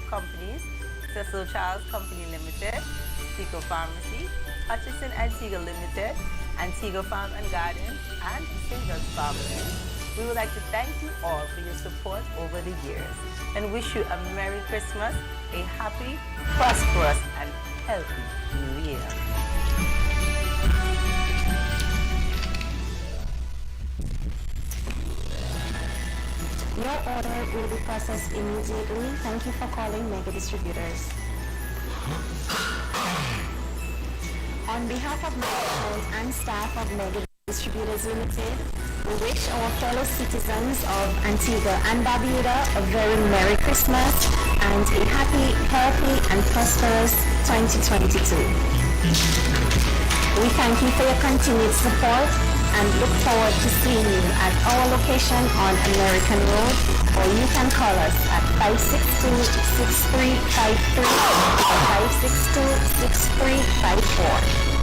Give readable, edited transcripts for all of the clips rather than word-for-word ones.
companies, Cecil Charles Company Limited, Tico Pharmacy, Hutchison Antigua Limited, Antigua Farm and Gardens, and Singers Pharmacy. We would like to thank you all for your support over the years and wish you a Merry Christmas, a happy, prosperous, and healthy New Year. Your order will be processed immediately. Thank you for calling Mega Distributors. On behalf of management and staff of Mega Distributors Limited, we wish our fellow citizens of Antigua and Barbuda a very Merry Christmas and a happy, healthy, and prosperous 2022. We thank you for your continued support and look forward to seeing you at our location on American Road, or you can call us at 562-6353 or 562-6354.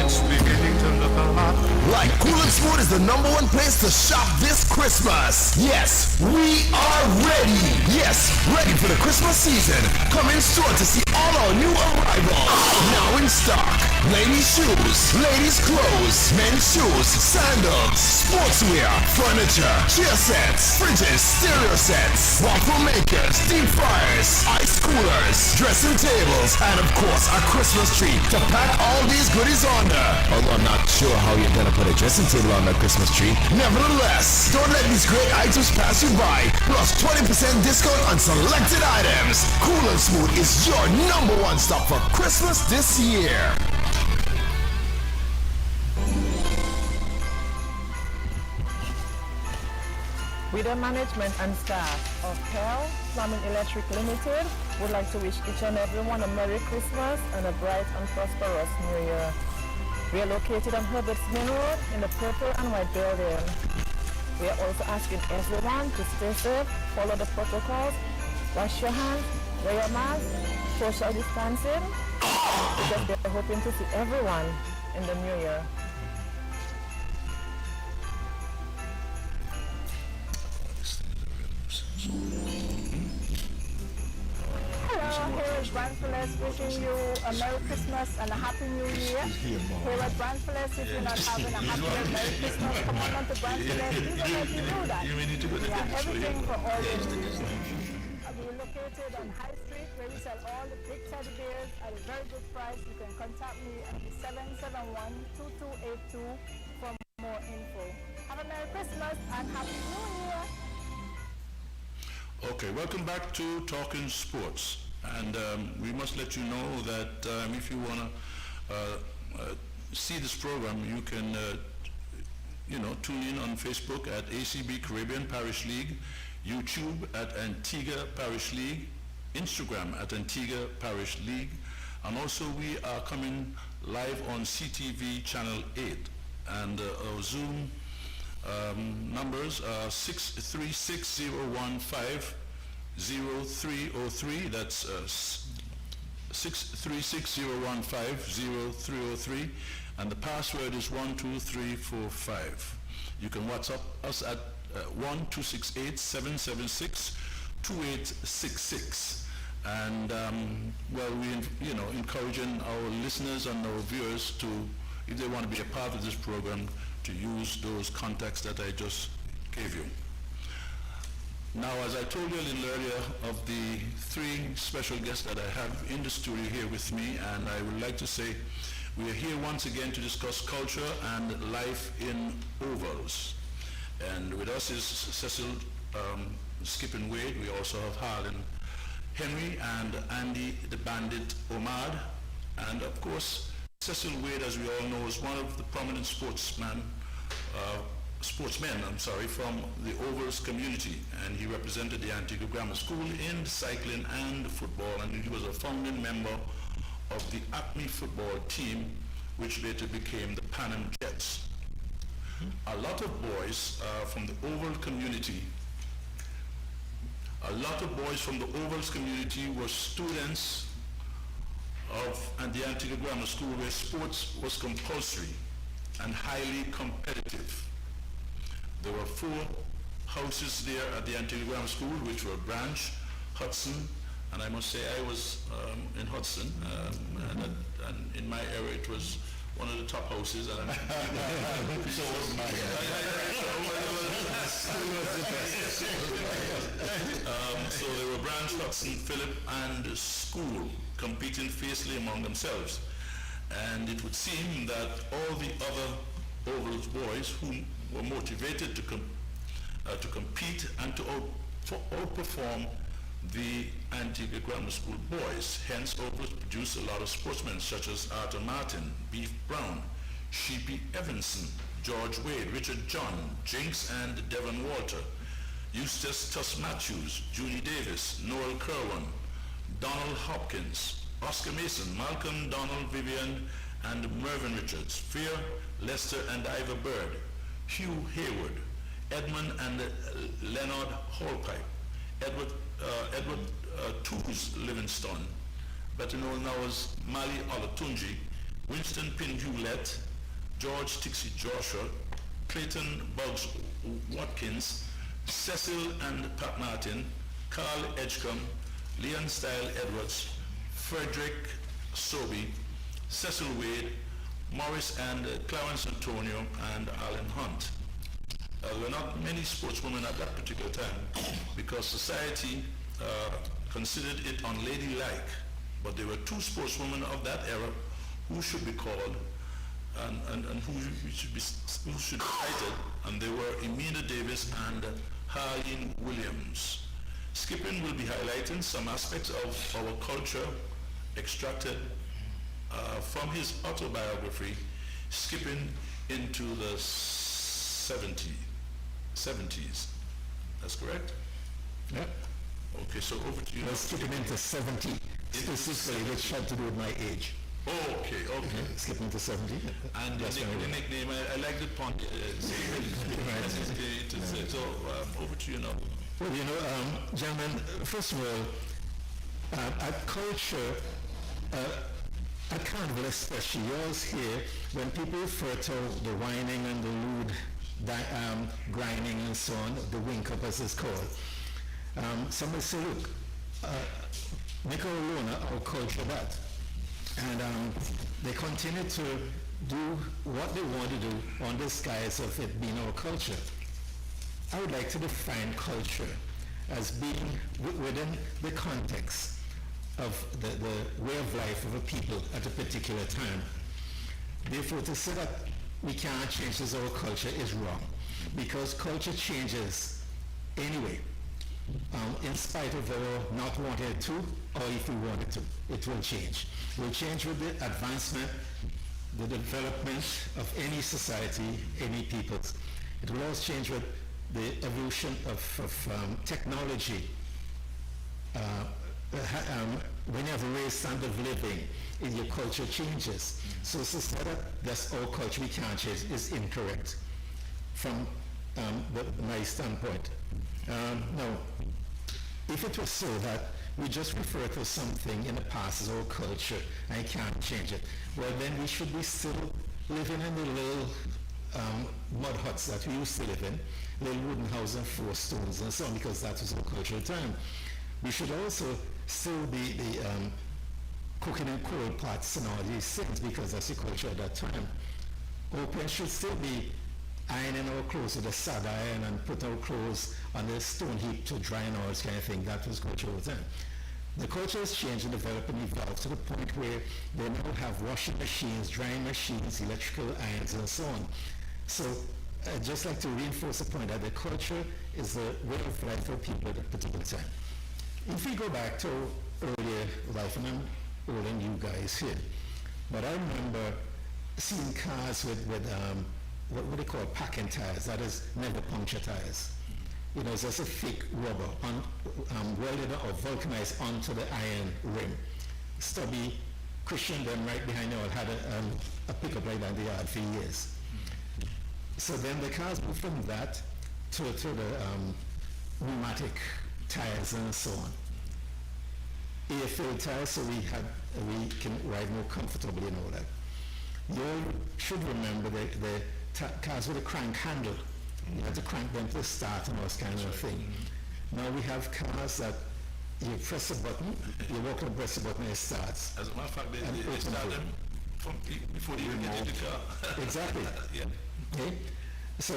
It's beginning to look a lot like Cool and Smooth is the #1 place to shop this Christmas. Yes, we are ready. Yes, ready for the Christmas season. Come in store to see all our new arrivals. Now in stock. Ladies' shoes, ladies' clothes, men's shoes, sandals, sportswear, furniture, chair sets, fridges, stereo sets, waffle makers, deep fryers, ice coolers, dressing tables, and of course a Christmas tree to pack all these goodies under. Although I'm not sure how you're gonna put a dressing table on that Christmas tree. Nevertheless, don't let these great items pass you by. Plus 20% discount on selected items. Cool and Smooth is your #1 stop for Christmas this year. With the management and staff of Pearl Plumbing Electric Limited, would like to wish each and everyone a Merry Christmas and a bright and prosperous New Year. We are located on Herbert's Main Road in the purple and white building. We are also asking everyone to stay safe, follow the protocols, wash your hands, wear your mask, social distancing, because we are hoping to see everyone in the New Year. Hello, here is Brandfullis wishing you a Merry Christmas and a Happy New Year. Here at Brandfullis, if you're not having a happy and Merry Christmas, come on to Brandfullis. We will let you do that. We have everything for all your needs. We're located on High Street where we sell all the big teddy bears at a very good price. You can contact me at 771-2282 for more info. Have a Merry Christmas and Happy New Year. Okay, welcome back to Talking Sports, and we must let you know that if you want to see this program, you can tune in on Facebook at ACB Caribbean Parish League, YouTube at Antigua Parish League, Instagram at Antigua Parish League, and also we are coming live on CTV Channel 8, and our Zoom numbers are 636-015-0303. That's 636-015-0303, and the password is 12345. You can WhatsApp us at 1-268-776-2866. And well, we encouraging our listeners and our viewers to, if they want to be a part of this program, to use those contacts that I just gave you. Now, as I told you a little earlier, of the 3 special guests that I have in the studio here with me, and I would like to say we are here once again to discuss culture and life in ovals. And with us is Cecil Skipping Wade. We also have Harlan Henry and Andy the Bandit Omad, and of course Cecil Wade, as we all know, is one of the prominent sportsmen from the Ovals community, and he represented the Antigua Grammar School in cycling and football, and he was a founding member of the Acme football team, which later became the Pan Am Jets. A lot of boys from the Oval community, Ovals community were students at the Antigua Grammar School, where sports was compulsory and highly competitive. There were 4 houses there at the Antigua Grammar School, which were Branch, Hudson, and I must say I was in Hudson, and in my era it was one of the top houses. And so was mine. So they were Branch, Hudson, Philip, and School competing fiercely among themselves. And it would seem that all the other Ovals boys who were motivated to compete and to outperform the Antigua Grammar School boys. Hence, Ovals produced a lot of sportsmen such as Arthur Martin, Beef Brown, Sheepy Evanson, George Wade, Richard John, Jinx and Devon Walter, Eustace Tuss Matthews, Julie Davis, Noel Kerwin, Donald Hopkins, Oscar Mason, Malcolm Donald Vivian, and Mervyn Richards, Fear, Lester and Ivor Bird, Hugh Hayward, Edmund and Leonard Holpipe, Edward Toos Livingstone, better known now as Mali Olatunji, Winston Pin Hewlett, George Tixie Joshua, Clayton Buggs Watkins, Cecil and Pat Martin, Carl Edgecombe, Leon Style Edwards, Frederick Sobey, Cecil Wade, Morris and Clarence Antonio, and Alan Hunt. There were not many sportswomen at that particular time because society considered it unladylike, but there were two sportswomen of that era who should be called and who should be cited, and they were Emina Davis and Harleen Williams. Skipping will be highlighting some aspects of our culture extracted from his autobiography, Skipping into the 70s. That's correct? Yeah. Okay, so over to you. We're skipping into 70, specifically, which had to do with my age. Oh, okay. Skipping to 70. And the nickname, I like the point. So over to you now. Well, gentlemen, first of all, at culture, at Carnival especially, you always hear when people refer to the whining and the lewd grinding and so on, the wink up as it's called. Somebody say, look, make our own, our culture that. And they continue to do what they want to do on the guise of it being our culture. I would like to define culture as being within the context of the way of life of a people at a particular time. Therefore, to say that we cannot change this our culture is wrong, because culture changes anyway, in spite of our not wanting it to, or if we want it to, it will change. It will change with the advancement, the development of any society, any peoples. It will also change with the evolution of technology. When you have a raised standard of living, your culture changes. So to say that that's our culture, we can't change, is incorrect from my standpoint. No, if it was so that we just refer to something in the past as our culture and you can't change it, well then we should be still living in the little mud huts that we used to live in, little wooden houses and 4 stones and so on, because that was our cultural time. We should also still be cooking in coal pots and all these things, because that's the culture at that time. Our parents should still be ironing our clothes with a sad iron and put our clothes on the stone heap to dry and all this kind of thing. That was culture all the time. The culture has changed and developed and evolved to the point where they now have washing machines, drying machines, electrical irons and so on. So I'd just like to reinforce the point that the culture is the way of life for people at a particular time. If we go back to earlier life, and I'm older than you guys here, but I remember seeing cars with what they call packing tires, that is never puncture tires. It's just a fake rubber welded or vulcanized onto the iron rim. Stubby Christian them right behind you had a pickup like that in the yard for years. So then the cars moved from that to the pneumatic tires and so on. Air-filled tires, so we can ride more comfortably and all that. You all should remember the cars with a crank handle You have to crank them to start and all this kind of thing. Now we have cars that you press a button, you walk and press a button and it starts. As a matter of fact, they start them from before you even get in the car. Exactly. Yeah. Okay? So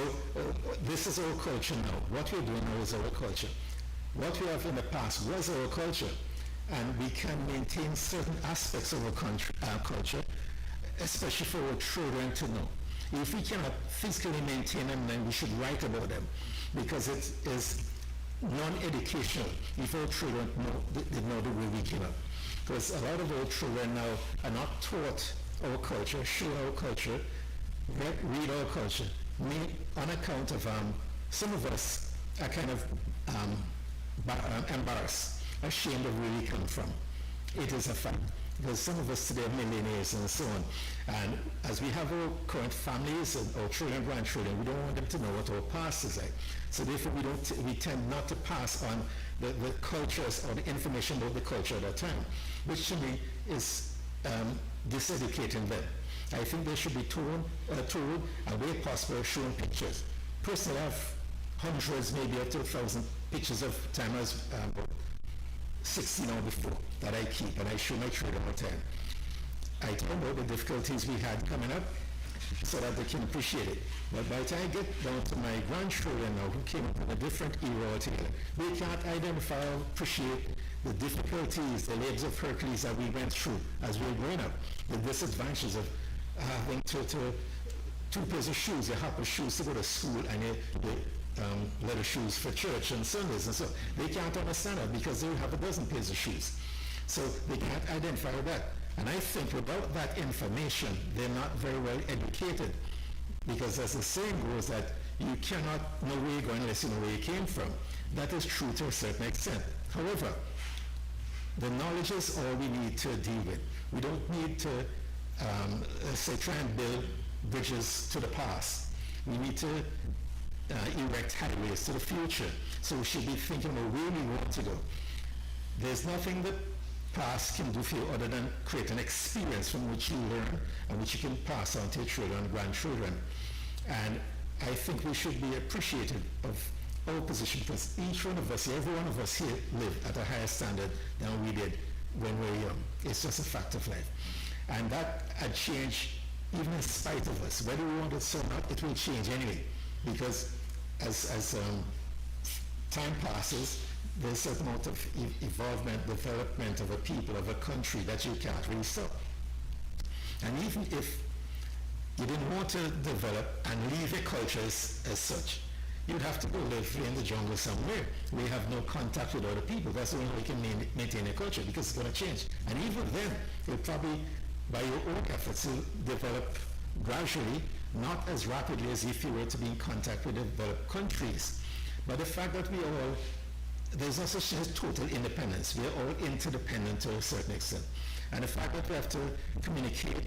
this is our culture now. What we're doing now is our culture. What we have in the past was our culture, and we can maintain certain aspects of our culture, especially for our children to know. If we cannot physically maintain them, then we should write about them, because it is non-educational if our children know the way we came up. Because a lot of our children now are not taught our culture, show our culture, read our culture, on account of some of us are kind of embarrassed, ashamed of where we come from. It is a fact, because some of us today are millionaires and so on. And as we have our current families and our children, grandchildren, we don't want them to know what our past is like. So therefore we tend not to pass on the cultures or the information about the culture at that time, which to me is diseducating them. I think they should be told and where possible shown pictures. Personally, I have hundreds, maybe up to 1,000 pictures of time I was 16 or before that I keep, and I show my children all the time. I talk about the difficulties we had coming up so that they can appreciate it. But by the time I get down to my grandchildren now, who came up in a different era altogether, they can't identify or appreciate the difficulties, the legs of Hercules that we went through as we were growing up, the disadvantages of having two pairs of shoes, your Harper shoes to go to school, and your leather shoes for church and Sundays, and so they can't understand that because they have a dozen pairs of shoes. So they can't identify that. And I think without that information, they're not very well educated, because as the saying goes that you cannot know where you're going unless you know where you came from. That is true to a certain extent. However, the knowledge is all we need to deal with. We don't need to say try and build bridges to the past. We need to erect highways to the future. So we should be thinking about where we want to go. There's nothing that past can do for you other than create an experience from which you learn and which you can pass on to your children and grandchildren. And I think we should be appreciative of our position, because each one of us, every one of us here live at a higher standard than we did when we were young. It's just a fact of life. And that had changed even in spite of us. Whether we want it or not, it will change anyway, because as time passes, there's a certain amount of evolvement, development of a people, of a country that you can't really stop. And even if you didn't want to develop and leave a culture as such, you'd have to go live in the jungle somewhere. We have no contact with other people. That's the only way we can maintain a culture, because it's going to change. And even then, you'll probably, by your own efforts, you'll develop gradually, not as rapidly as if you were to be in contact with developed countries. But the fact that we all, there's no such thing as total independence. We are all interdependent to a certain extent. And the fact that we have to communicate,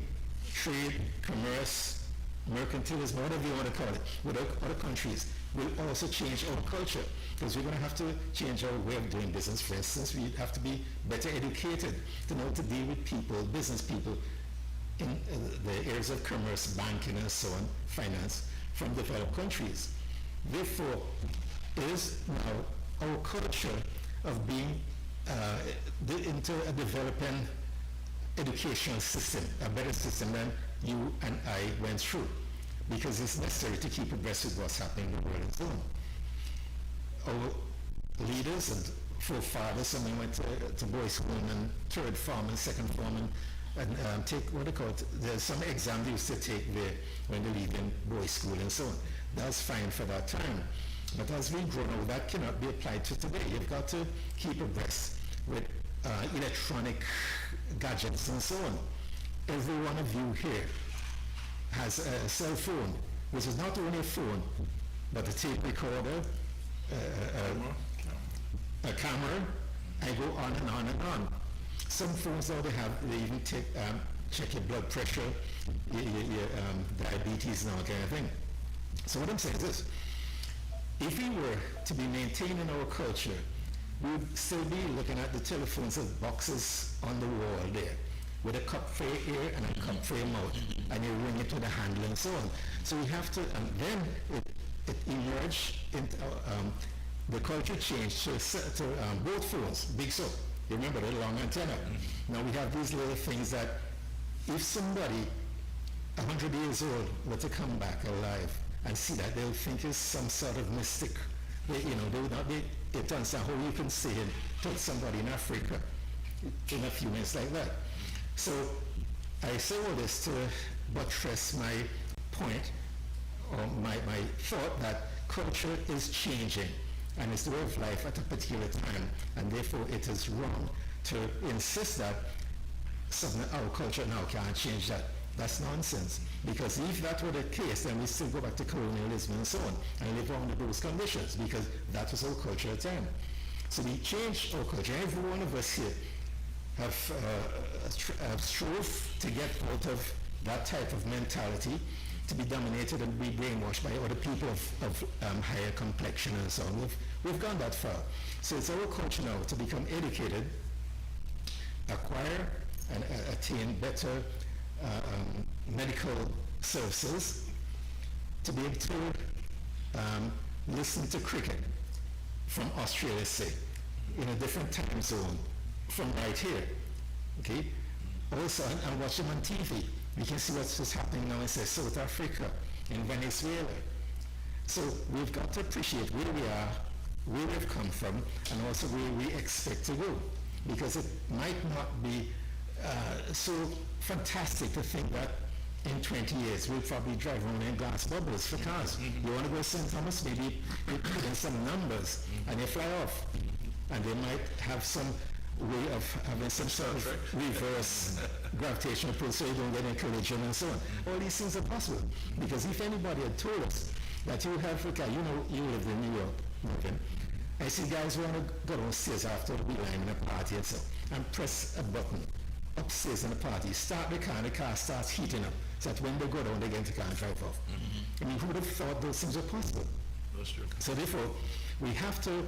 trade, commerce, mercantilism, whatever you want to call it, with other countries, will also change our culture, because we're going to have to change our way of doing business. For instance, we have to be better educated to know how to deal with people, business people, in the areas of commerce, banking, and so on, finance, from developed countries. Therefore, it is now our culture of being into a developing educational system, a better system than you and I went through, because it's necessary to keep abreast with what's happening in the world and so on. Our leaders and forefathers, someone went to boys' school and third form and second form and take what they call it. There's some exam they used to take there when they leave in boys' school and so on. That's fine for that time. But as we grow now, that cannot be applied to today. You've got to keep abreast with electronic gadgets and so on. Every one of you here has a cell phone, which is not only a phone, but a tape recorder, a camera. I go on and on and on. Some phones now they even check your blood pressure, your diabetes and all kind of thing. So what I'm saying is this: if we were to be maintaining our culture, we would still be looking at the telephones as boxes on the wall there, with a cup for your ear and a cup for your mouth, and you ring it with a handle and so on. So we have to, and then it emerged into the culture changed to both phones, big so. You remember the long antenna. Now we have these little things that if somebody 100 years old were to come back alive and see that, they'll think it's some sort of mystic. They would not be able to understand how you can say and touch somebody in Africa in a few minutes like that. So I say all this to buttress my point, or my thought that culture is changing and it's the way of life at a particular time, and therefore it is wrong to insist that our culture now can't change that. That's nonsense, because if that were the case, then we still go back to colonialism and so on and live under those conditions, because that was our culture at the time. So we changed our culture. Every one of us here have strove to get out of that type of mentality, to be dominated and be brainwashed by other people of higher complexion and so on. We've gone that far. So it's our culture now to become educated, acquire and attain better medical services, to be able to listen to cricket from Australia, say, in a different time zone from right here. Okay? Also, and watch them on TV. We can see what's happening now in, say, South Africa, in Venezuela. So we've got to appreciate where we are, where we've come from, and also where we expect to go. Because it might not be so fantastic to think that in 20 years we'll probably drive around in glass bubbles for cars. You want to go to St. Thomas, maybe you put in some numbers and you fly off. And they might have some way of having some sort of reverse gravitational pull so you don't get in collision and so on. All these things are possible, because if anybody had told us that you have Africa, you live in New York, okay? I see guys want to go downstairs after we line in a party and so, and press a button upstairs in the party, start the car, and the car starts heating up, so that when they go down, they get into the car and drive off. I mean, who would have thought those things were possible? That's true. So therefore, we have to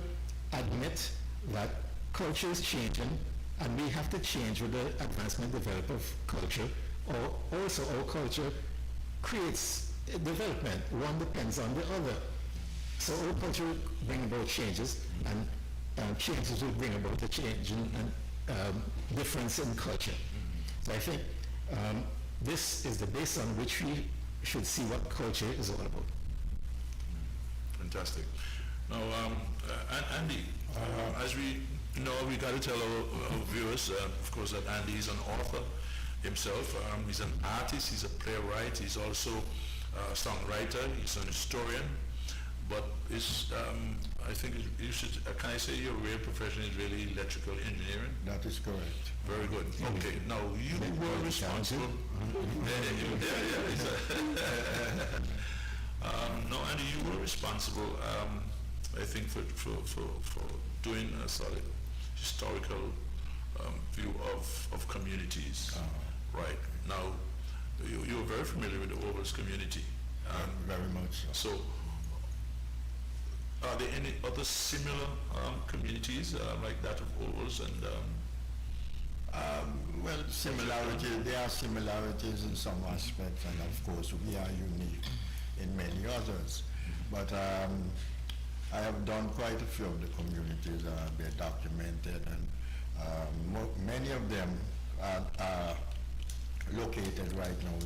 admit that culture is changing, and we have to change with the advancement and development of culture, or also our culture creates development. One depends on the other. So our culture will bring about changes, and changes will bring about the change and difference in culture. So I think this is the base on which we should see what culture is all about. Fantastic. Now, Andy, as we know, we got to tell our viewers, of course, that Andy is an author himself. He's an artist, he's a playwright, he's also a songwriter, he's an historian. But I think you should, can I say your real profession is really electrical engineering? That is correct. Very good. Okay, now you were responsible. No, Andy, you were responsible, I think, for doing a solid historical view of communities. Right. Now, you're very familiar with the Ovals community. Very much so. So, are there any other similar communities like that of Ovals? And well, similarities. There are similarities in some aspects, and of course we are unique in many others. But I have done quite a few of the communities. They're documented, and many of them are located right now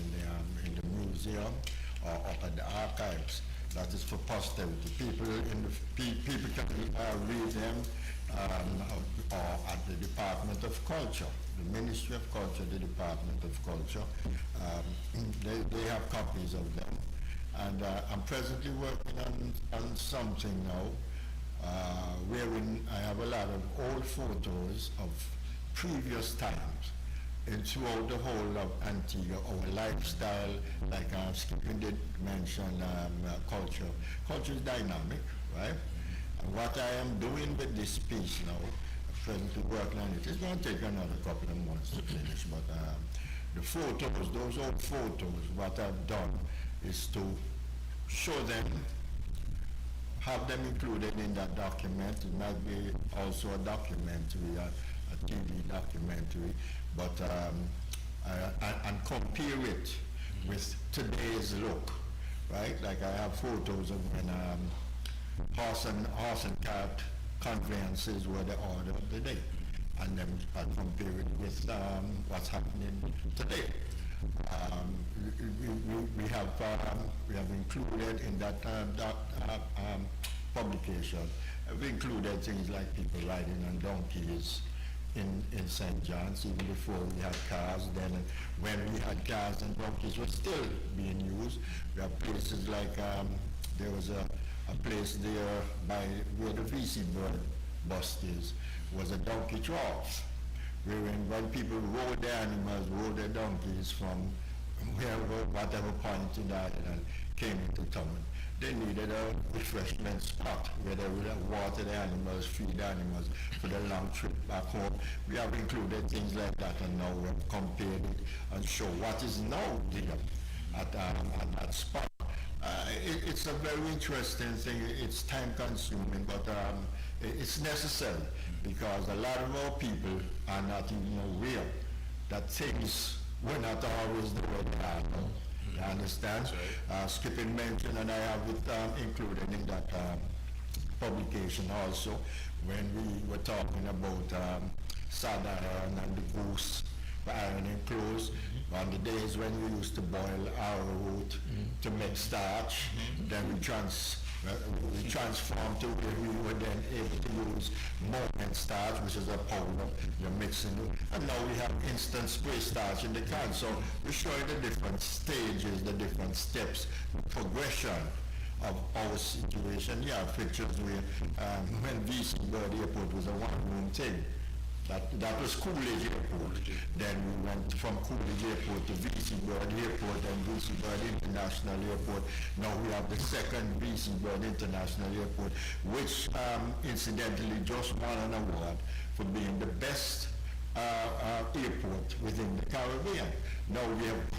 in the museum or up at the archives. That is for posterity. People can read them or at the Department of Culture, the Ministry of Culture, the Department of Culture. They have copies of them. And I'm presently working on something now wherein I have a lot of old photos of previous times and throughout the whole of Antigua, our lifestyle, like Skipping did mention culture. Culture is dynamic, right? And what I am doing with this piece now, presently working on it, it's going to take another couple of months to finish, but the photos, those old photos, what I've done is to show them, have them included in that document. It might be also a documentary, a TV documentary, but and compare it with today's look, right? Like I have photos of when horse and cart conveyances were the order of the day, and then I compare it with what's happening today. We have included in that publication, we included things like people riding on donkeys in St. John's, even before we had cars. Then when we had cars and donkeys were still being used. We have places like, there was a place there by where the VC bird bust is, was a donkey trough, where when people rode their animals, rode their donkeys from whatever point in the island came into town, they needed a refreshment spot where they would water the animals, feed the animals for the long trip back home. We have included things like that, and now we have compared it and show what is now there at that spot. It's a very interesting thing. It's time consuming, but it's necessary, because a lot of our people are not even aware that things were not always the way they are now. You understand? Skipping mentioned, and I have it included in that publication also, when we were talking about sad iron and the goose ironing clothes. On the days when we used to boil arrowroot to make starch, then we transformed to where we were then able to use moment starch, which is a powder you're mixing it, and now we have instant spray starch in the can. So we're showing the different stages, the different steps, the progression of our situation. Yeah, pictures where when VC Bird Airport was a one-room thing. That was Coolidge Airport. Then we went from Coolidge Airport to VC Bird Airport and VC Bird International Airport. Now we have the second VC Bird International Airport, which incidentally just won an award for being the best airport within the Caribbean. Now we have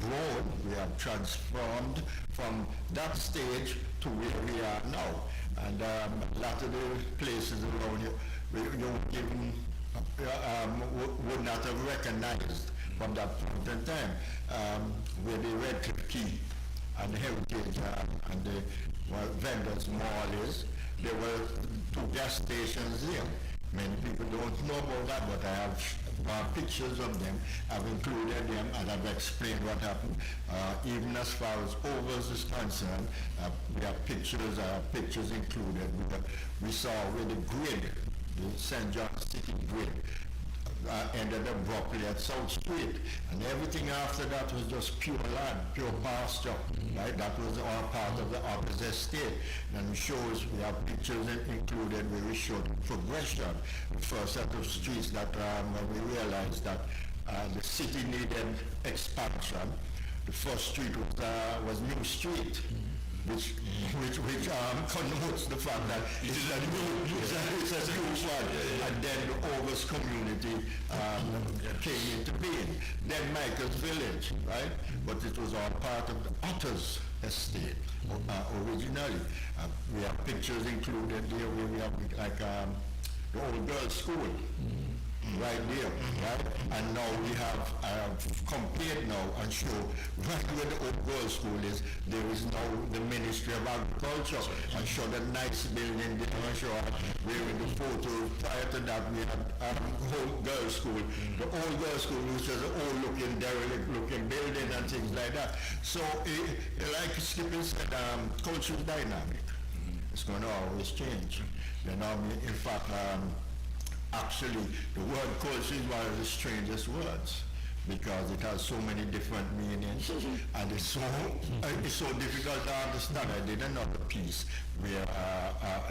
grown, we have transformed from that stage to where we are now. And a lot of the places around you, you even would not have recognized from that point in time where the Red Cliff Key and the Heritage and the Vendors Mall is. There were 2 gas stations there. Many people don't know about that, but I have pictures of them. I've included them, and I've explained what happened. Even as far as overs is concerned, we have pictures included. We saw where the grid, the St. John City grid, ended abruptly at South Street, and everything after that was just pure land, pure pasture, right? That was all part of the opposite estate. And we have pictures included where we showed the progression, the first set of streets that when we realized that the city needed expansion. The first street was New Street, which connotes the fact that it's a new one. And then the August community came into being. Then Michael's Village, right? But it was all part of the Otters estate originally. We have pictures included there where we have like the old girls' school. Right there, right? And now we have compared now and show right where the old girls' school is, there is now the Ministry of Agriculture, and show the nice building there, and show where in the photo prior to that we had old girls' school, the old girls' school, which is an old looking, derelict looking building and things like that. So like Skippy said, culture is dynamic. It's going to always change. You know, in fact, actually, the word culture is one of the strangest words, because it has so many different meanings, and it's so difficult to understand. I did another piece where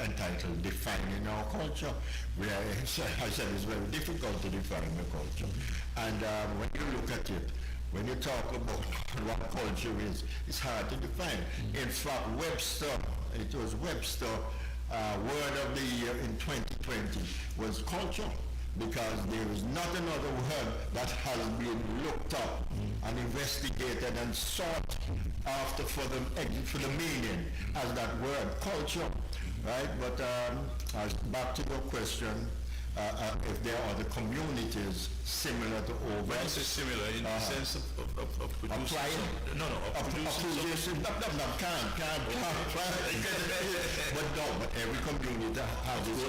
entitled "Defining Our Culture," where I said it's very difficult to define the culture. And when you look at it, when you talk about what culture is, it's hard to define. In fact, it was Webster. Word of the year in 2020 was culture, because there is not another word that has been looked up and investigated and sought after for the meaning as that word culture, right? But back to your question, if there are other communities similar to When you Overs. say similar, in the sense of producing Applying? some, no, of producing some, but every community has its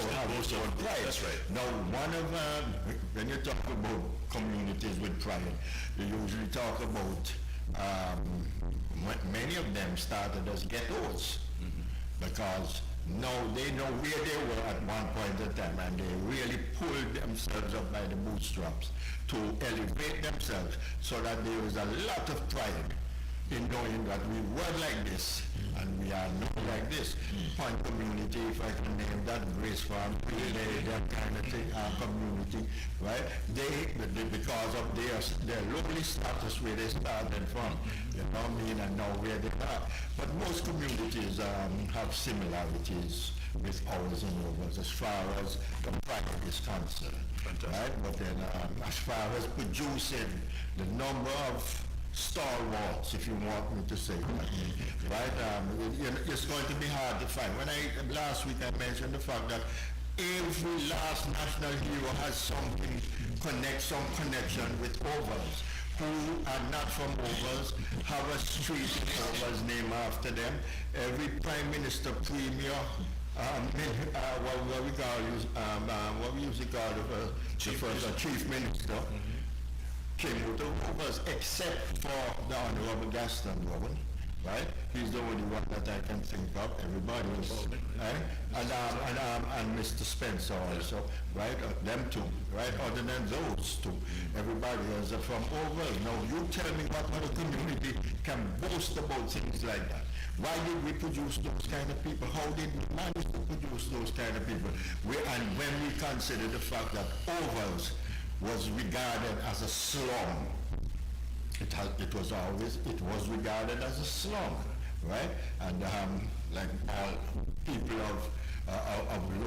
own pride. That's right. Now, when you talk about communities with pride, you usually talk about many of them started as ghettos because now they know where they were at one point in time, and they really pulled themselves up by the bootstraps to elevate themselves so that there was a lot of pride in knowing that we were like this and we are not like this. Point community, if I can name that, Grace Farm, that kind of thing, community, right? They because of their lowly status where they started from, you know what I mean, and now where they are. But most communities have similarities with ours and yours as far as the pride is concerned, right? But then as far as producing the number of stalwarts, if you want me to say that, right? It's going to be hard to find. Last week I mentioned the fact that every last national hero has some connection with Overs. Who are not from Overs have a street in Overs named after them. Every prime minister, premier, what we usually call the chief minister, came out of Overs, except for the Honorable Gaston Robin, right? He's the only one that I can think of. Everybody else, right? And Mr. Spencer also, right? Them two, right? Other than those two, everybody else are from Overs. Now you tell me what other community can boast about things like that. Why did we produce those kind of people? How did we manage to produce those kind of people? And when we consider the fact that Overs was regarded as a slum. It was regarded as a slum, right? And like all people of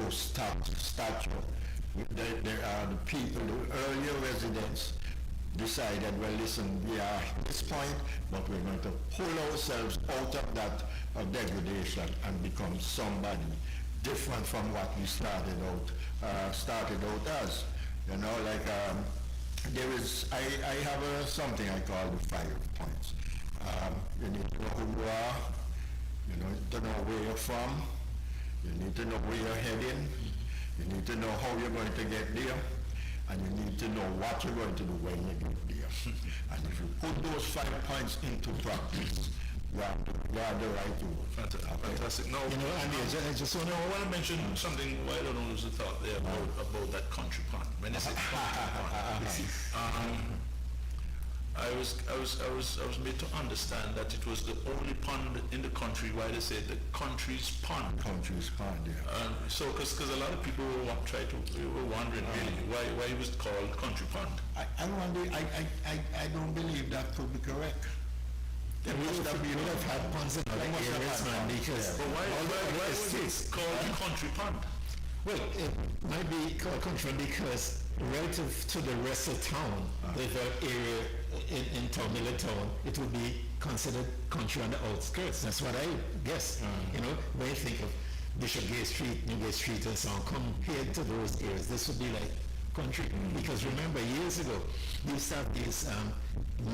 low stature, the people, the earlier residents decided, well, listen, we are at this point, but we're going to pull ourselves out of that degradation and become somebody different from what we started out as. You know, like I have something I call the 5 points. You need to know who you are. You need to know where you're from. You need to know where you're heading. You need to know how you're going to get there. And you need to know what you're going to do when you get there. And if you put those 5 points into practice, you are the right to work. Fantastic. No, Andy, I just want I want to mention something. I don't know who's the thought there about that country pond. When they say country pond, I was made to understand that it was the only pond in the country why they say the country's pond. Country's pond, yeah. So, because a lot of people were wondering really why it was called country pond. I don't believe that could be correct. we would have had ponds in other areas, man, because But why was it called country pond? well, it might be called country because relative to the rest of town, the area in town, Town, it would be considered country on the outskirts. That's what I guess. You know, when you think of Bishop Gay Street, Newgate Street, and so on, compared to those areas, this would be like country. Because remember, years ago, we used to have these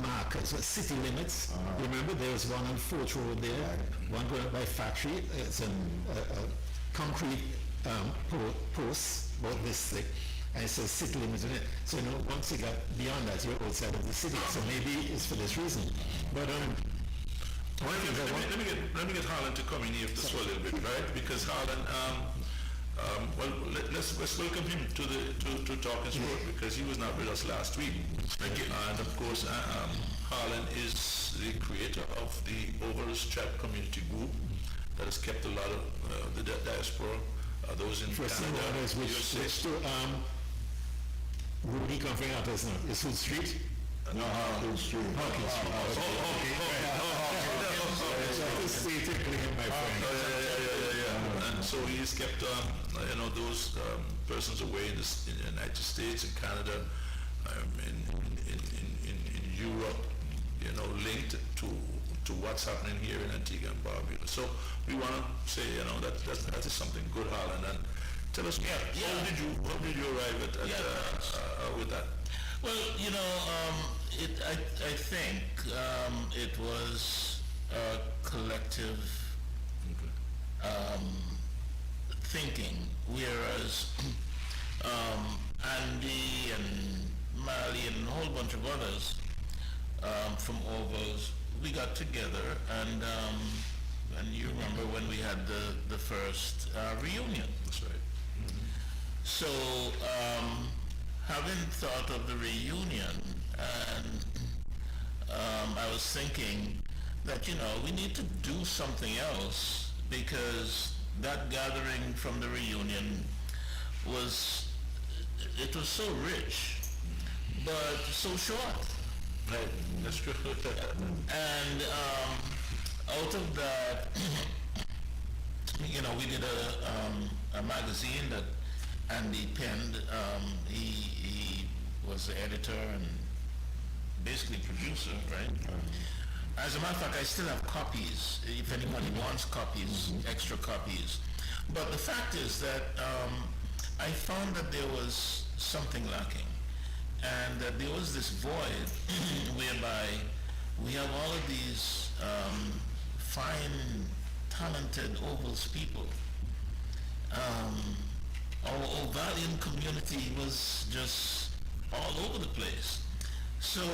markers, city limits. Remember, there was one on Fort Road there, one going up by Factory. It's a concrete post about this thick. And it says city limits in it. So, you know, once you got beyond that, you're outside of the city. So maybe it's for this reason. But let me get Harlan to come in here just for a little bit, right? Because Harlan, let's welcome him to Talking Sport because he was not with us last week. And of course, Harlan is the creator of the Overs Chat community group that has kept a lot of the diaspora, those in Canada, which Rudy Conferring Artists now. Is Hood Street? No, Hawkins Street. Hawkins Street. My friend. And so he's kept, those persons away in the United States, in Canada, in Europe, linked to what's happening here in Antigua and Barbuda. So we want to say, that is something good, Harlan. And Tell us, how did you arrive with that? Well, I think it was a collective thinking, whereas Andy and Mali and a whole bunch of others from Ovos, we got together, and you remember when we had the first reunion. That's right. So, having thought of the reunion, and I was thinking that, we need to do something else, because that gathering from the reunion was so rich, but so short. Right, that's true. And out of that, we did a magazine that Andy penned. He was the editor and basically producer, right? As a matter of fact, I still have copies, if anybody wants copies, extra copies. But the fact is that I found that there was something lacking, and that there was this void whereby we have all of these fine, talented Ovals people. Our Ovalian community was just all over the place. So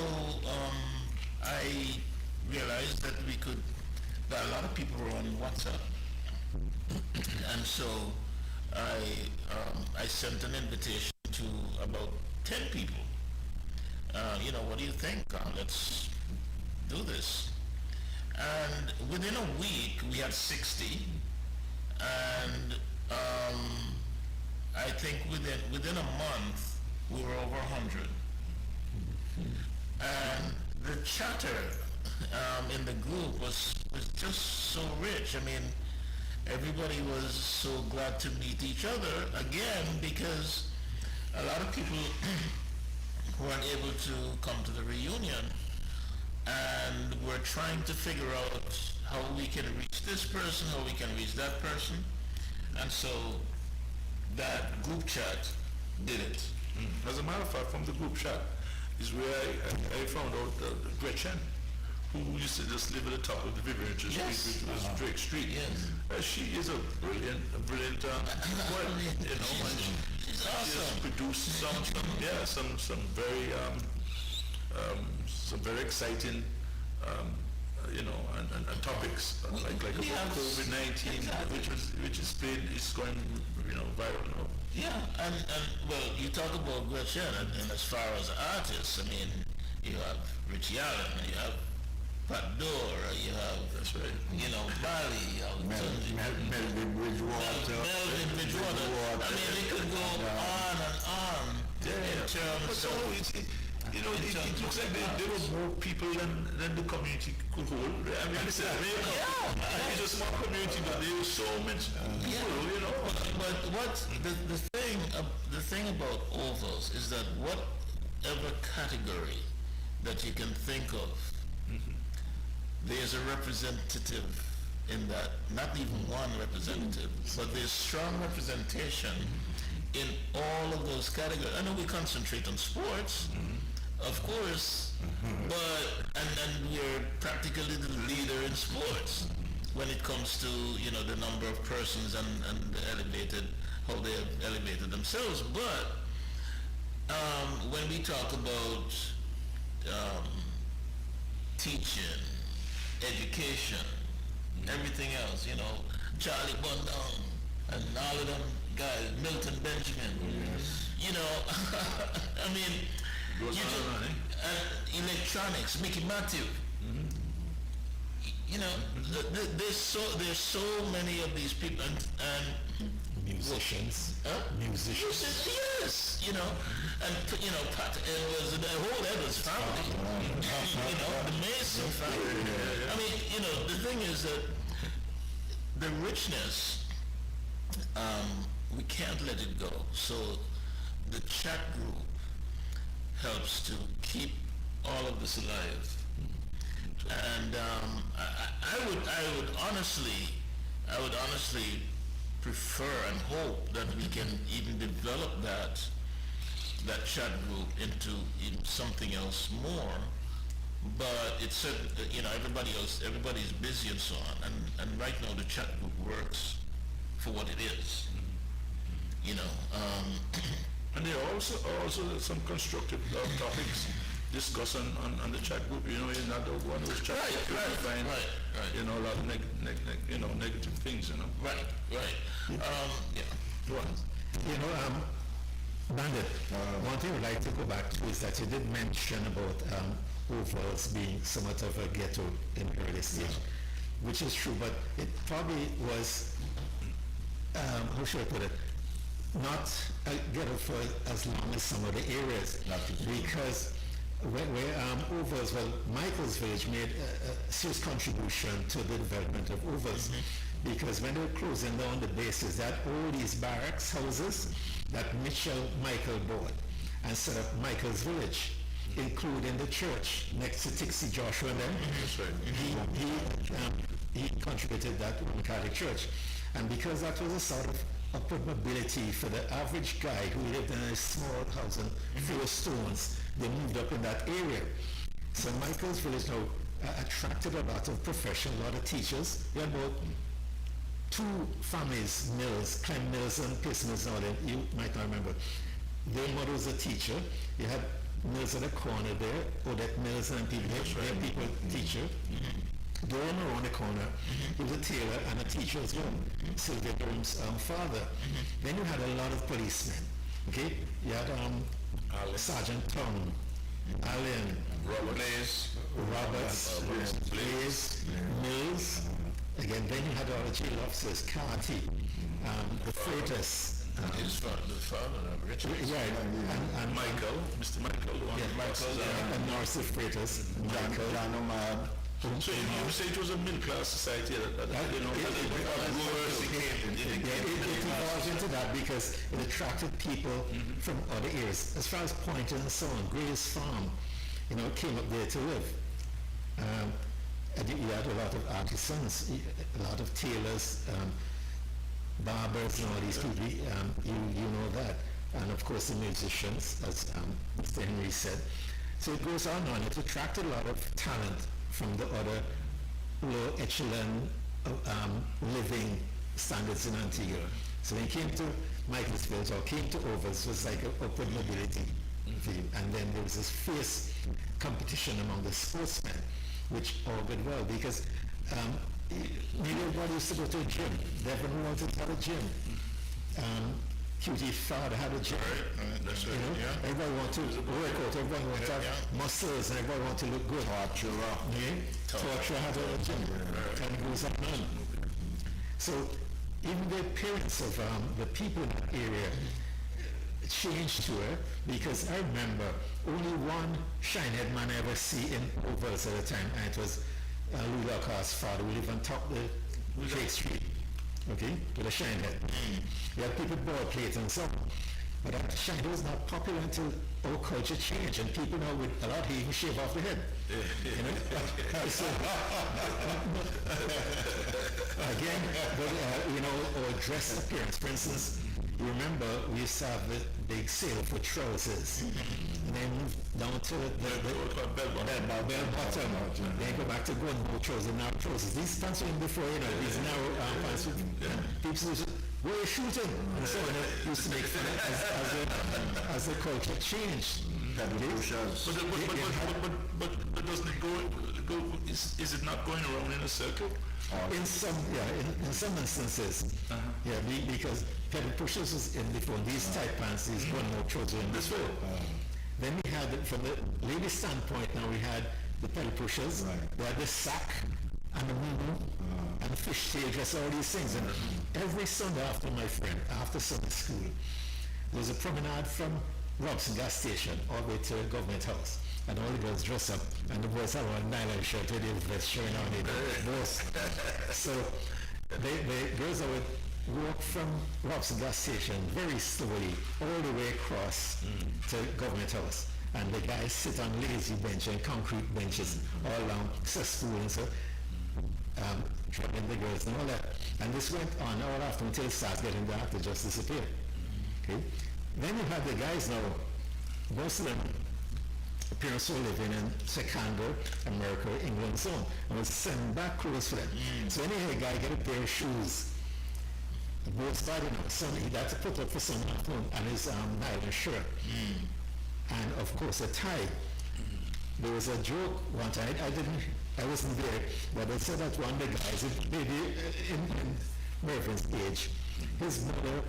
I realized that that a lot of people were on WhatsApp. And so I sent an invitation to about 10 people. What do you think? Let's do this. And within a week, we had 60. And I think within a month, we were over 100. And the chatter in the group was just so rich. I mean, everybody was so glad to meet each other again, because a lot of people weren't able to come to the reunion, and we're trying to figure out how we can reach this person, how we can reach that person. And so that group chat did it. As a matter of fact, from the group chat is where I found out Gretchen, who used to just live at the top of the Vivian Street, which was Drake Street. Yes. She is a brilliant woman, and she's awesome. She has produced some very exciting and topics like about COVID-19, which is going viral now. Yeah, and well, you talk about Gretchen, and as far as artists, I mean, you have Richie Allen, you have Pat Dora, you have, that's right, Bali, Melvin Bridgewater. I mean, it could go on and on in terms of... It looks like there were more people than the community could hold. I mean, it's a small community, but there were so much people, But what the thing about Ovals is that whatever category that you can think of, there's a representative in that. Not even one representative, but there's strong representation in all of those categories. I know we concentrate on sports, of course, but and we're practically the leader in sports when it comes to the number of persons and how they have elevated themselves. But when we talk about teaching, education, everything else, Charlie Bundong and all of them guys, Milton Benjamin, I mean, electronics, Mickey Matthew. There's so many of these people, and musicians. Musicians, yes, and Pat Edwards and the whole Edwards family, the Mason family. I mean, the thing is that the richness, we can't let it go. So the chat group helps to keep all of this alive. And I would honestly prefer and hope that we can even develop that chat group into something else more. But it's everybody's busy and so on. And right now the chat group works for what it is. And there are also some constructive topics discussed on the chat group. You're not the one who's chat group. You find a lot of negative things. Right. Go on. Bandit, one thing I'd like to go back to is that you did mention about overalls being somewhat of a ghetto in the early stage, which is true, but it probably was, how should I put it, not a ghetto for as long as some of the areas, because where overalls, Michael's village made a serious contribution to the development of overalls, because when they were closing down the bases, they had all these barracks houses that Michael bought and set up Michael's village, including the church next to Tixie Joshua and them. That's right. He contributed that to the Catholic Church. And because that was a sort of upward mobility for the average guy who lived in a small house and 4 stones, they moved up in that area. So Michael's village now attracted a lot of professionals, a lot of teachers. We had about 2 families, Mills, Clem Mills and Pierce Mills, you might not remember. Their mother was a teacher. You had Mills at the corner there, Odette Mills and people, their people teacher. Durham around the corner, he was a tailor and a teacher as well, Sylvia Durham's father. Then you had a lot of policemen, okay? You had Sergeant Tom, Allen, Roberts, Blaze, Mills. Again, then you had all the jail officers, Carty, the freighters. His father, the father of Richard. Right, and Michael, Mr. Michael, the one. Yeah, Michael, and Norris the freighters, Michael. John Omar. So you say it was a middle-class society It evolved into that because it attracted people from other areas. As far as Poynter and so on, Gray's Farm, came up there to live. And you had a lot of artisans, a lot of tailors, barbers and all these people, you know that. And of course the musicians, as Mr. Henry said. So it goes on. It attracted a lot of talent from the other low echelon living standards in Antigua. So when it came to Michael's village or came to Overs, it was like an upward mobility view. And then there was this fierce competition among the sportsmen, which augured well because nearly everybody used to go to a gym. Devon wanted to have a gym. QT's father had a gym. That's right. Everybody wanted to work out, everybody wanted to have muscles, and everybody wanted to look good. Torture had a gym. And it goes on and on. So even the appearance of the people in that area changed to her because I remember only one shinehead man I ever see in Overs at the time, and it was Louis Lockhart's father. We lived on top of the Drake Street. Okay, with a shinehead. You had people ball plates and so on. But that shinehead was not popular until our culture changed, and people now with a lot, he even shave off the head. So, again, but, our dress appearance, for instance, remember we used to have the big sale for trousers, and then moved down to the bell bottom, then go back to gunboat trousers, narrow trousers. These pants were in before, these narrow pants. People used to, where are you shooting? And so on, used to make fun as the culture changed. But doesn't it go, is it not going around in a circle? In some instances, because pedal pushers was in before. These tight pants, these gunboat trousers were in before. Then we had, from the ladies' standpoint, now we had the pedal pushers, we had the sack, and the muumuu, and the fishtail dress, all these things. And every Sunday after Sunday school, there was a promenade from Robson gas station all the way to Government House. And all the girls dress up, and the boys have on nylon shirt with the vest showing on it. So the girls would walk from Robson gas station very slowly all the way across to Government House. And the guys sit on lazy bench and concrete benches all along cesspool and so. drugging the girls and all that. And this went on all after until it starts getting dark, they just disappear. Okay? Then you have the guys now, most of them parents were living in Chicago, America, England, so on. And would send back clothes for them. So any guy get a pair of shoes, the both started, you know, son, he had to put up for some afternoon and his nylon shirt. And of course a tie. There was a joke one time, I wasn't there, but they said that one of the guys, maybe in Mervin's age, his mother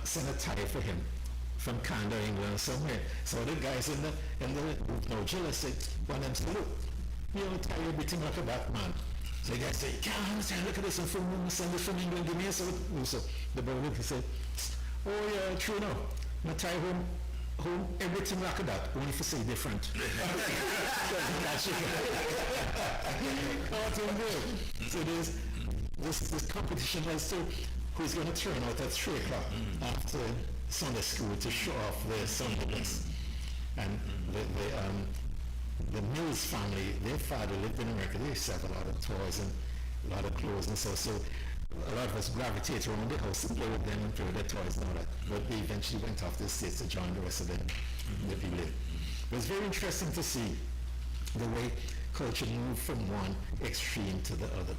sent a tie for him from Canada, England, somewhere. So the guys in the group now jealous, said, one of them said, look, you don't tie everything like a Batman. So the guy said, you can't understand, look at this, I'm from, send it from England, give me a so the boy looked, he said, oh yeah, true now. I tie home everything like that, only for say different. So there's this competition as to who's going to turn out at 3 o'clock after Sunday school to show off their Sunday best. And the Mills family, their father lived in America. They used to have a lot of toys and a lot of clothes and so a lot of us gravitate around the house and play with them and play with their toys and all that. But they eventually went off to the States to join the rest of them that we live. It was very interesting to see the way culture moved from one extreme to the other.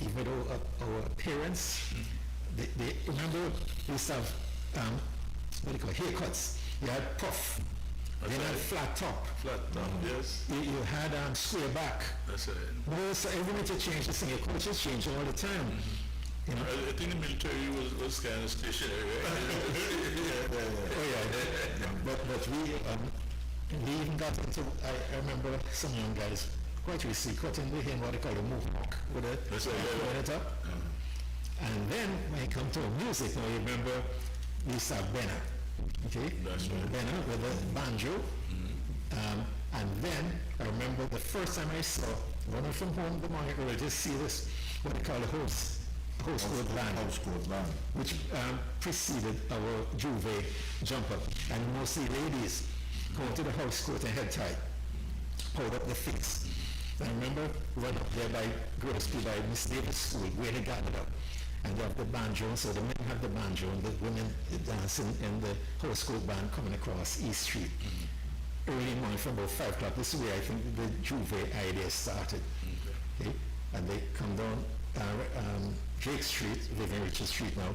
Even though our parents, they remember we used to have what do you call it, haircuts. You had puff. Then you had flat top. Flat top, yes. You had square back. That's right. Well, so every minute you change this thing, your culture's changing all the time. You know? I think the military was kind of stationary, right? Oh yeah. But we even got into, I remember some young guys quite recently cutting the hair in what they call a mohawk with it. That's right. It up. And then when it comes to music, now you remember we used to have Benna. Okay? That's right. Benna with the banjo. And then I remember the first time I saw, running from home the morning early, just see this, what they call a host code band, which preceded our Juve jumper. And mostly ladies go to the house coat and head tie, hold up the face. I remember run up there by Grove Street by Miss Davis School, where they gathered up. And they have the banjo, so the men have the banjo and the women dancing in the house coat band coming across East Street. Early morning from about 5 o'clock. This is where I think the Juve idea started. Okay? And they come down Drake Street, Vivian Richard Street now,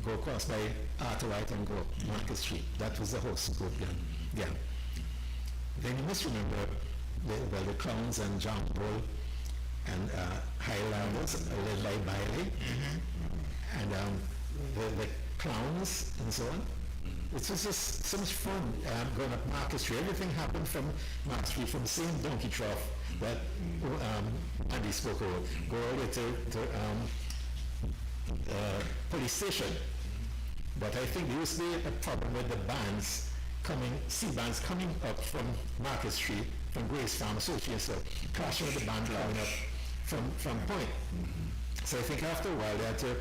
go across by Arthur White and go up Market Street. That was the house coat gang. Then you must remember the clowns and John Bull and Highlanders led by Bailey, and the clowns and so on. It was just so much fun going up Market Street. Everything happened from Market Street, from the same donkey trough that Andy spoke about, go all the way to police station. But I think there used to be a problem with the bands C-bands coming up from Market Street, from Grace Farm Association, so clashing with the band coming up from Point. So I think after a while they had to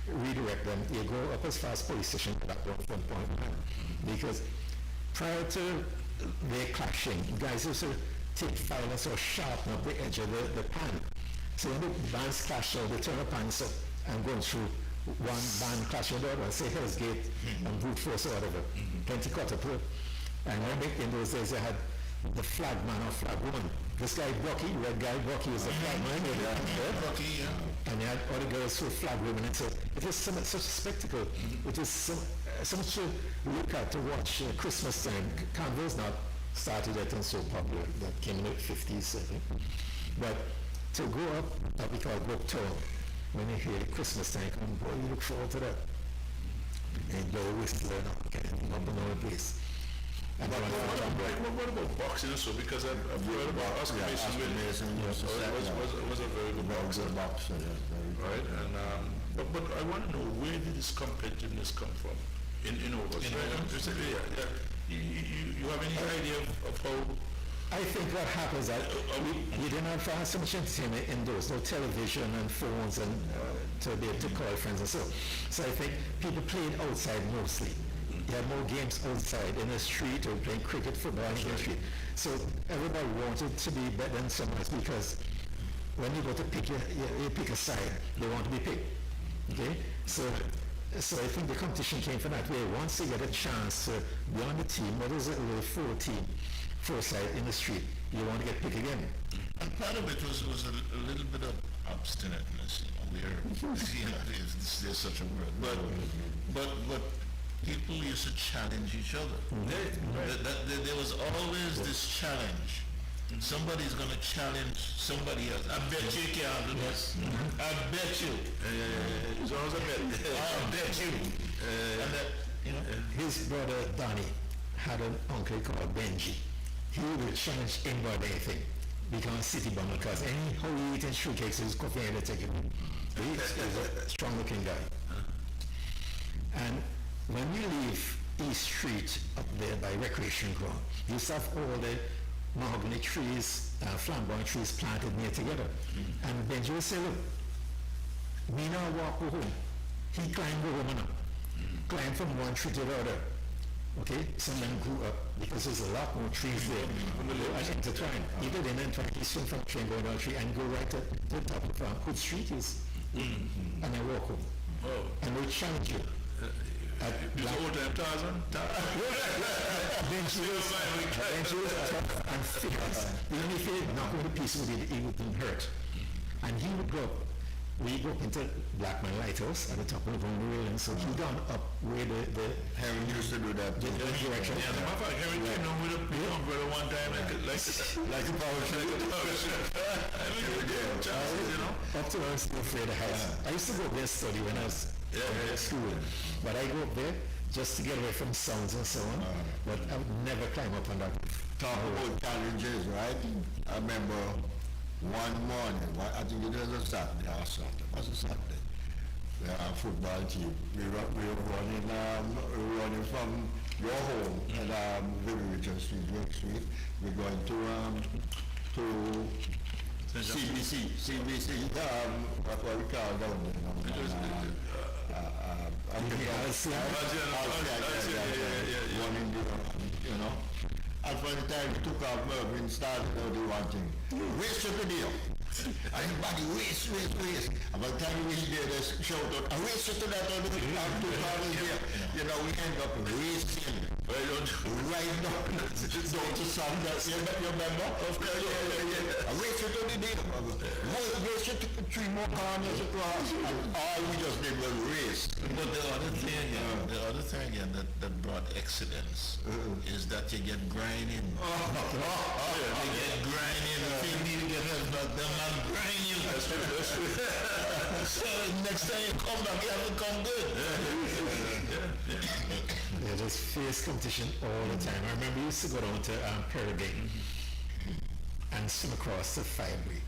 redirect them. You go up as far as police station, back down from Point 1. Because prior to their clashing, guys used to take violence or sharpen up the edge of the pan. So when the bands clash out, they turn the pans up and going through one band clashing with the other one, say Hell's Gate and Brute Force or whatever. Plenty cut up. And remember in those days they had the flag man or flag woman. This guy Bucky, red guy Bucky was the flag man. Bucky, yeah. And they had other girls who were flag women. And so it was such a spectacle. It was so much to look at, to watch. Christmas time. Carnival's not started yet and so popular. That came in the 50s, I think. But to go up, what we call go up town, when you hear Christmas time come, boy, you look forward to that. And blow a whistle and all, get up and all the place. What about boxing also? Because I've heard about Oscar Mason was a very good boxer. Right? And but I want to know, where did this competitiveness come from in August? You have any idea of how? I think what happens is that we didn't have so much entertainment indoors, no television and phones and to be able to call friends and so. So I think people played outside mostly. You had more games outside in the street or playing cricket, football in the street. So everybody wanted to be better than someone else because when you go to pick you pick a side, they want to be picked. Okay? So I think the competition came from that way. Once you get a chance to be on the team, what is it, a little full team, full side in the street, you want to get picked again. And part of it was a little bit of obstinateness, where, if there's such a word. But people used to challenge each other. There was always this challenge. Somebody's going to challenge somebody else. I bet you can't do this. I bet you. It's always a bet. I bet you. His brother Donnie had an uncle called Benji. He would challenge anybody anything. Become a city bummer because how he eating sugar cakes is coffee and they take it. He's a strong looking guy. And when you leave East Street up there by Recreation Ground, you have all the mahogany trees, flamboyant trees planted near together. And Benji will say, look, me now walk go home. He climbed over home now. Climbed from one tree to the other. Okay, some men grew up because there's a lot more trees there and intertwined. Either they intertwine, he swing from tree and go down a tree and go right to the top of Hood Street is. And I walk home. And they challenge you. You old time Tarzan? Benji was tough and fierce. Even if he did knock over the piece, he wouldn't hurt. And he would go. We go up into Blackman Lighthouse at the top of the railing, so he gone up where the Harry used to do that. The direction. Yeah, the matter Harry came down with a umbrella one time like a power trip. Up to I was still afraid of heights. I used to go there study when I was at school, but I go up there just to get away from sounds and so on, but I would never climb up on that. Talk about challenges, right? I remember one morning, I think it was a Saturday or Sunday. It was a Saturday. Our football team. We were running from your home at Richard Street, York Street. We're going to CBC, what we call down there. And by the time we took off, Mervyn started out the one thing. Race to the deal. Everybody race. And by the time we reached there, they shout out, a race to that other two cars here. You know, we end up racing. Right down to Sanders. You remember? Of course, yeah. A race to the deal. Race to 3 more corners across. And all we just did was race. But the other thing that brought accidents is that you get grinding. You get grinding. You need to get help, but they're not grinding. So next time you come back, you have to come good. Yeah, there's fierce competition all the time. I remember we used to go down to Parish League and swim across the Fireway.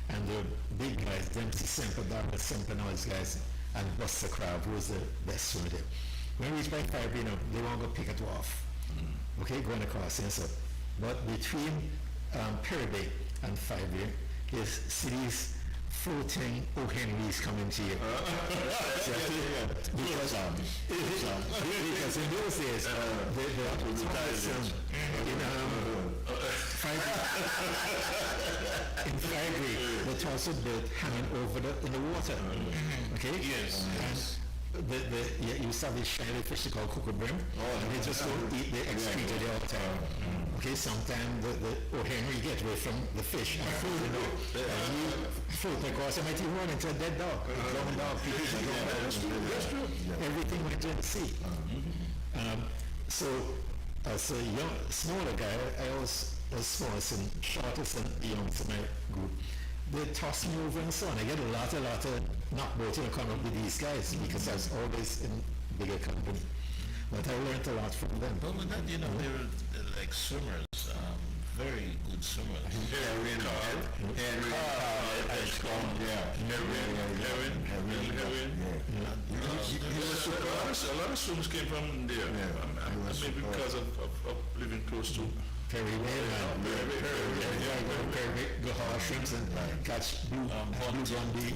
And the big guys, Dempsey Semper, Darrell Semper, and all these guys, and Buster Crab, who was the best swimmer there. When we reach by Fireway, they won't go pick it off. Okay, going across and so. But between Parish and Fireway, there's cities floating O'Henrys coming to you. Because in those days, in Fireway, the toss was built hanging over in the water. Okay? Yes. You saw these shiny fish called cockabrim, and they just don't eat, they excrete it all the time. Okay, sometimes the O'Henry get away from the fish and food, and you float across, it might even run into a dead dog, a dog, that's true. Everything went to the sea. So as a smaller guy, I was smallest and shortest and youngest in my group. They toss me over and so on. I get a lot of knockboats and come up with these guys because I was always in bigger company. But I learned a lot from them. But with that, they were like swimmers, very good swimmers. Henry Carl, A lot of swims came from there. Maybe because of living close to Perry go hard shrimps and catch blue Bundy,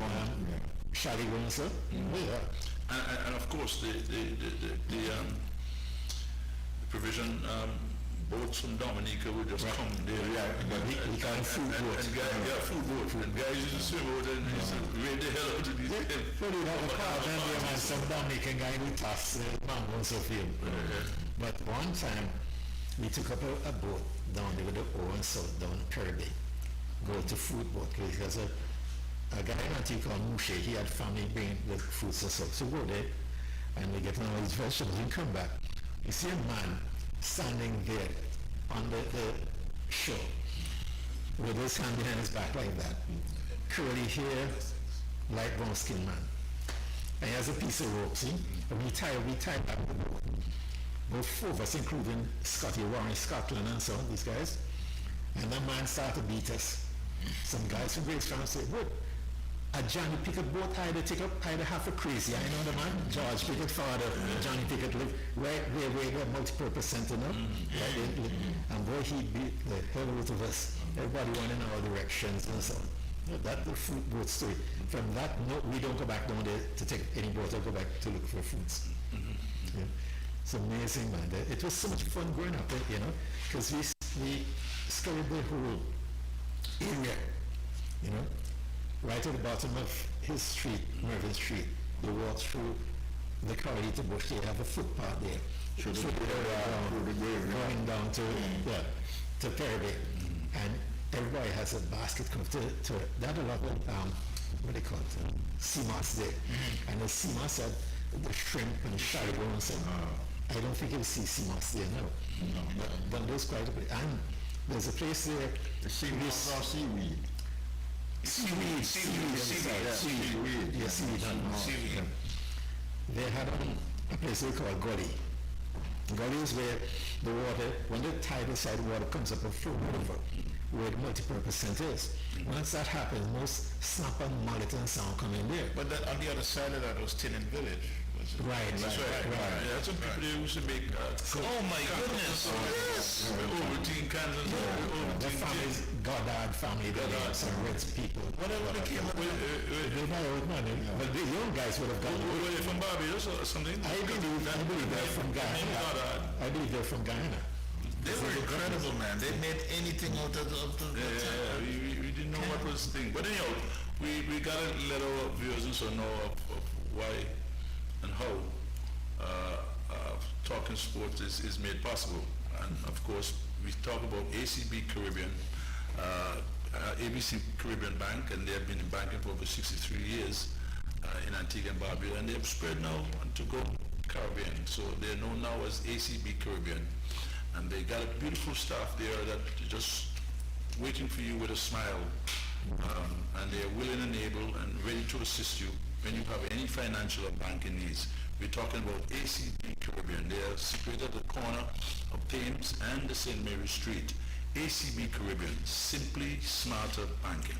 shaggy ones. And of course the provision boats from Dominica would just come there. Yeah, but he got a food boat. And guys, yeah, food boat. And guys used to swim out and used to raid the hell out of these things. Well, you have a car, then there was some Dominican guy who tossed mango and so forth. But one time, we took up a boat down there with the O and South down Kirby, go to food boat because a guy in Antigua called Mouche, he had family bringing the food so go there and we get all his vegetables and come back. You see a man standing there on the shore with his hand behind his back like that, curly hair, light brown skin man. And he has a piece of rope, see? And we tie back the boat. Both four of us, including Scotty Warren, Scotland and so on, these guys. And that man started to beat us. Some guys from Great Farm said, "What? A Johnny Pickett boat I'd half a crazy." I know the man, George Pickett, father, Johnny Pickett lived right where the multi-purpose center now. Right there. And boy, he beat the hell out of us. Everybody went in all directions and so on. That's the food boat story. From that, no, we don't go back down there to take any boat. I go back to look for foods. Yeah. It's amazing, man. It was so much fun growing up, you know, because we scoured the whole area, you know. Right at the bottom of his street, Mervyn Street, you walk through the Carlita Bush, they have a footpath there. Going down to Perry. And everybody has a basket come to that a lot of, what they call it, CMOS there. And the CMOS had the shrimp and shad bones and I don't think you'll see CMOS there now. But there's quite a bit. And there's a place there. The CMOS or seaweed? Seaweed. Yeah, seaweed. They had a place they call Gully. Gully is where the water, when the tidal side water comes up and flows over, where the multi-purpose center is. Once that happens, most snapper, mullet, and sound come in there. But that, on the other side of that was Tinning Village. Right. Yeah, some people they used to make. Oh my goodness! Yes. Ovaltine cans and The family's Goddard family, some rich people. Whatever they came up with. They might old money, but the young guys would have gone. Were they from Barbados or something? I believe they're from Guyana. I believe they're from Guyana. They were incredible, man. They made anything out of the we didn't know what was the thing. But anyhow, we got to let our viewers also know of why and how talking sports is made possible. And of course, we talk about ACB Caribbean, ABC Caribbean Bank, and they have been in banking for over 63 years in Antigua and Barbuda, and they have spread now to go Caribbean. So they're known now as ACB Caribbean. And they got a beautiful staff there that just waiting for you with a smile. And they're willing and able and ready to assist you when you have any financial or banking needs. We're talking about ACB Caribbean. They are situated at the corner of Thames and the St. Mary Street. ACB Caribbean, simply smarter banking.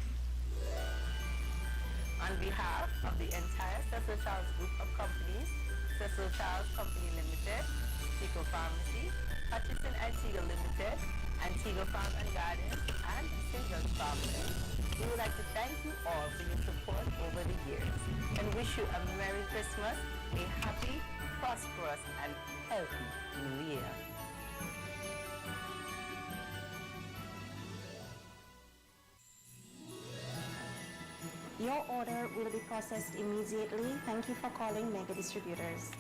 On behalf of the entire Cecil Charles Group of Companies, Cecil Charles Company Limited, Tico Pharmacy, Hutchison Antigua Limited, Antigua Farm and Gardens, and St. John's Pharmacy, we would like to thank you all for your support over the years and wish you a Merry Christmas, a happy, prosperous, and healthy New Year. Your order will be processed immediately. Thank you for calling Mega Distributors.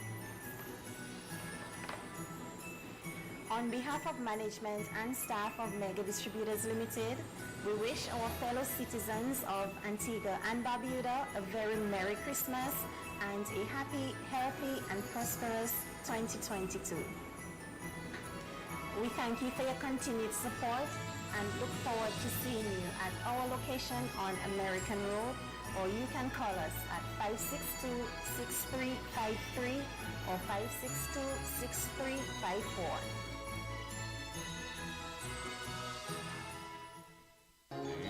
On behalf of management and staff of Mega Distributors Limited, we wish our fellow citizens of Antigua and Barbuda a very Merry Christmas and a happy, healthy, and prosperous 2022. We thank you for your continued support and look forward to seeing you at our location on American Road, or you can call us at 562-6353 or 562-6354.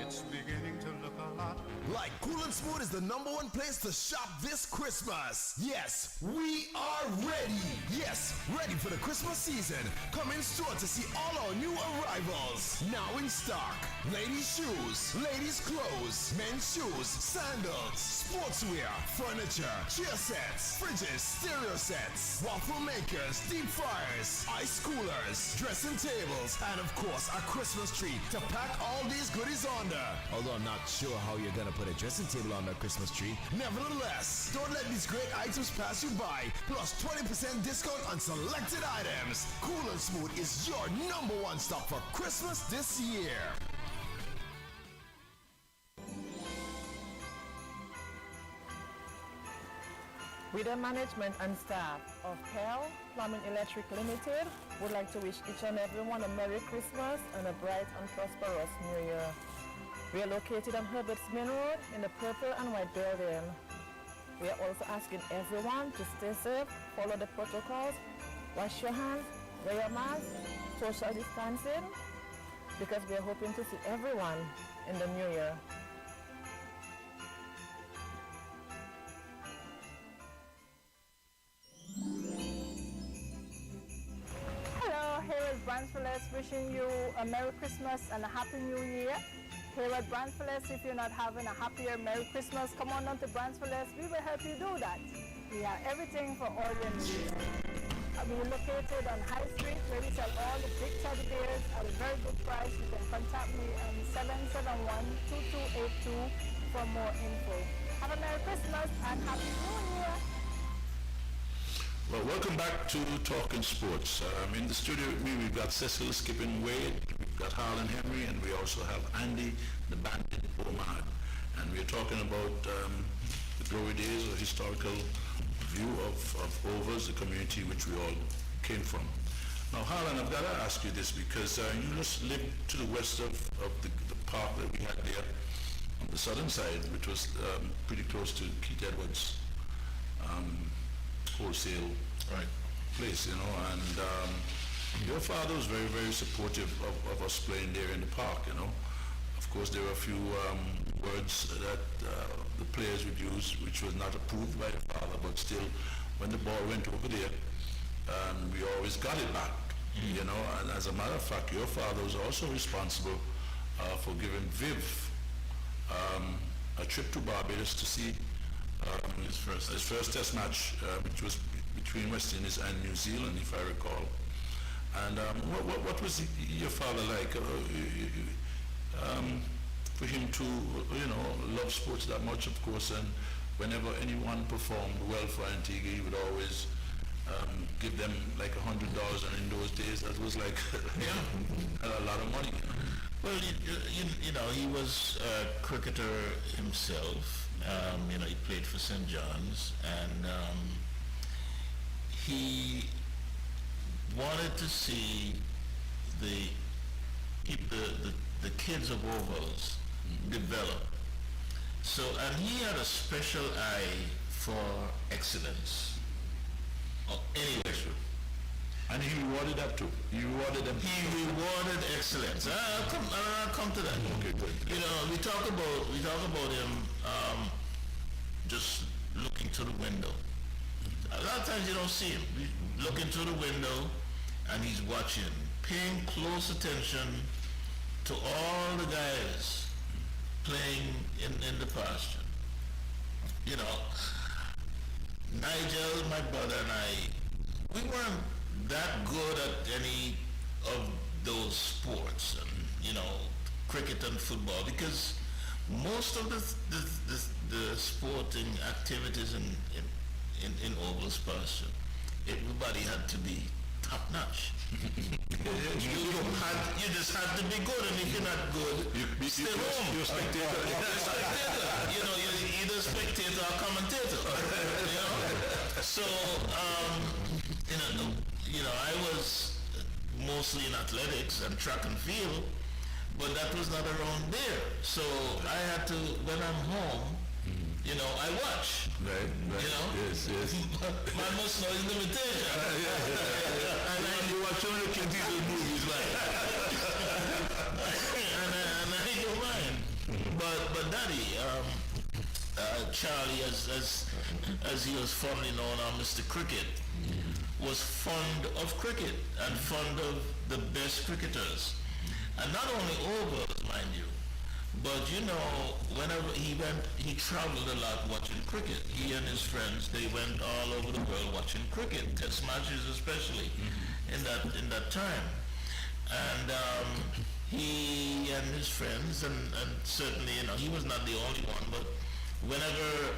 It's beginning to look a lot like Coolant Smooth is the #1 place to shop this Christmas. Yes, we are ready. Yes, ready for the Christmas season. Come in store to see all our new arrivals. Now in stock. Ladies' shoes, ladies' clothes, men's shoes, sandals, sportswear, furniture, chair sets, fridges, stereo sets, waffle makers, deep fryers, ice coolers, dressing tables, and of course a Christmas tree to pack all these goodies under. Although I'm not sure how you're gonna put a dressing table on a Christmas tree. Nevertheless, don't let these great items pass you by. Plus 20% discount on selected items. Cool and Smooth is your #1 stop for Christmas this year. We, the management and staff of Pearl Plumbing Electric Limited, would like to wish each and everyone a Merry Christmas and a bright and prosperous New Year. We are located on Herbert's Main Road in the purple and white building. We are also asking everyone to stay safe, follow the protocols, wash your hands, wear your mask, social distancing, because we are hoping to see everyone in the new year. Hello, here is Branfilles wishing you a Merry Christmas and a Happy New Year. Here at Branfilles, if you're not having a happier Merry Christmas, come on down to Branfilles. We will help you do that. We have everything for all your needs. We're located on High Street where we sell all the big teddy bears at a very good price. You can contact me on 771-2282 for more info. Have a Merry Christmas and Happy New Year. Well, welcome back to Talking Sports. In the studio with me, we've got Cecil Skipping Wade, we've got Harlan Henry, and we also have Andy the Bandit Omad. And we're talking about the glory days or historical view of Overs, the community which we all came from. Now, Harlan, I've got to ask you this because you just lived to the west of the park that we had there on the southern side, which was pretty close to Keith Edwards. Wholesale place, you know, and your father was very, very supportive of us playing there in the park, you know. Of course, there were a few words that the players would use which was not approved by the father, but still, when the ball went over there, we always got it back, you know, and as a matter of fact, your father was also responsible for giving Viv a trip to Barbados to see his first test match, which was between West Indies and New Zealand, if I recall. And what was your father like? For him to, you know, love sports that much, of course, and whenever anyone performed well for Antigua, he would always give them like $100, and in those days that was like a lot of money. You know? Well, you know, he was a cricketer himself. You know, he played for St. John's, and he wanted to see the kids of Ovals develop. So, and he had a special eye for excellence. Anyway, and he rewarded that too. He rewarded them. He rewarded excellence. I'll come to that. Okay, good. You know, we talk about him just looking to the window. A lot of times you don't see him. Looking through the window, and he's watching, paying close attention to all the guys playing in the pasture. You know, Nigel, my brother, and I, we weren't that good at any of those sports, and you know, cricket and football, because most of the sporting activities in Ovals pasture, everybody had to be top notch. You just had to be good, and if you're not good, stay home. You're a spectator. You know, you're either a spectator or commentator. You know? So, you know, I was mostly in athletics and track and field, but that was not around there. So I had to, when I'm home, you know, I watch. Right. You know? Yes. Man must know his limitation. And then you watch all the Clint Eastwood movies, like. and I don't mind. But Daddy, Charlie, as he was fondly known, Mr. Cricket, was fond of cricket and fond of the best cricketers. And not only overs, mind you, but whenever he went, he traveled a lot watching cricket. He and his friends, they went all over the world watching cricket, test matches especially, in that time. And he and his friends, and certainly, he was not the only one, but whenever,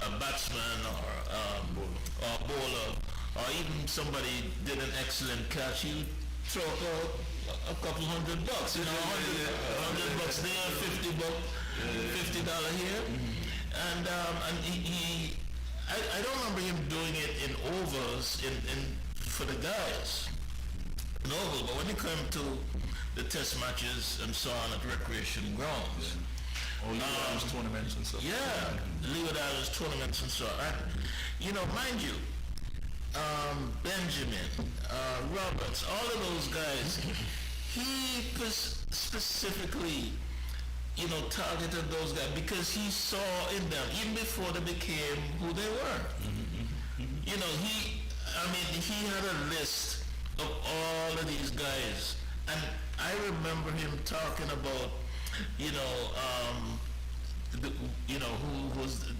a batsman or a bowler, or even somebody did an excellent catch, he would throw a couple $100, $100 there, $50 here. And I don't remember him doing it in overs for the guys. Overs, but when it came to the test matches and so on at recreation grounds. Leeward Islands tournaments and stuff. Yeah, Leeward Islands tournaments and so on. Mind you, Benjamin, Roberts, all of those guys, he specifically, targeted those guys because he saw in them, even before they became who they were. He had a list of all of these guys, and I remember him talking about, who was, the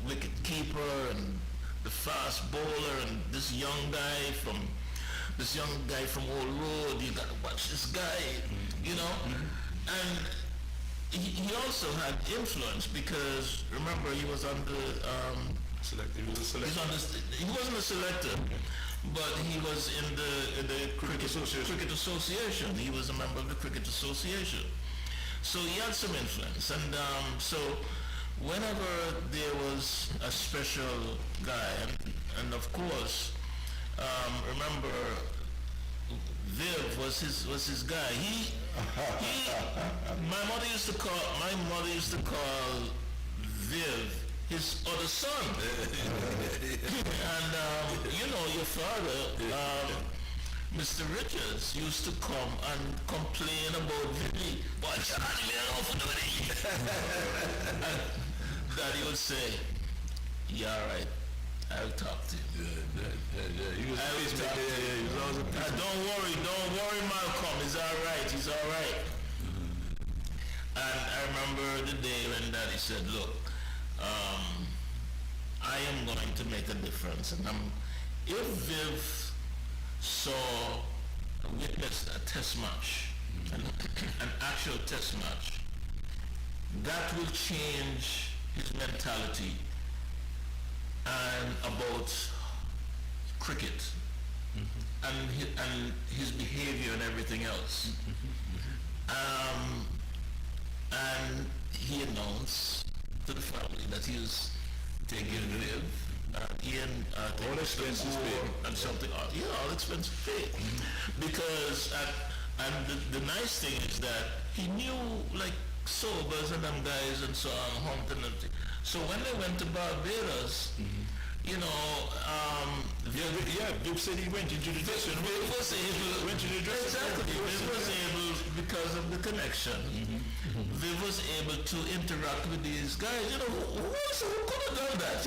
wicket keeper and the fast bowler and this young guy from Old Road. You got to watch this guy, and he also had influence because remember he was on the He was a selector. He wasn't a selector, but he was in the Cricket Association. He was a member of the Cricket Association. So he had some influence. And so whenever there was a special guy, and of course, remember, Viv was his guy. My mother used to call Viv his other son. And your father, Mr. Richards, used to come and complain about Vivi. Boy, Charlie, man, off for doing it. And Daddy would say, "Yeah, all right, I'll talk to you." He was always Don't worry, Malcolm. He's all right. And I remember the day when Daddy said, "Look, I am going to make a difference, and if Viv witnessed a test match, an actual test match, that will change his mentality and about cricket and his behavior and everything else." And he announced to the family that he was taking Viv. All expenses paid. And something, all expenses paid. Because, the nice thing is that he knew, like, Sobers and them guys and so on, Hampton and everything. So when they went to Barbados, Viv said he went into the dressing room. Viv was able, exactly, Viv was able, because of the connection, Viv was able to interact with these guys. Who could have done that,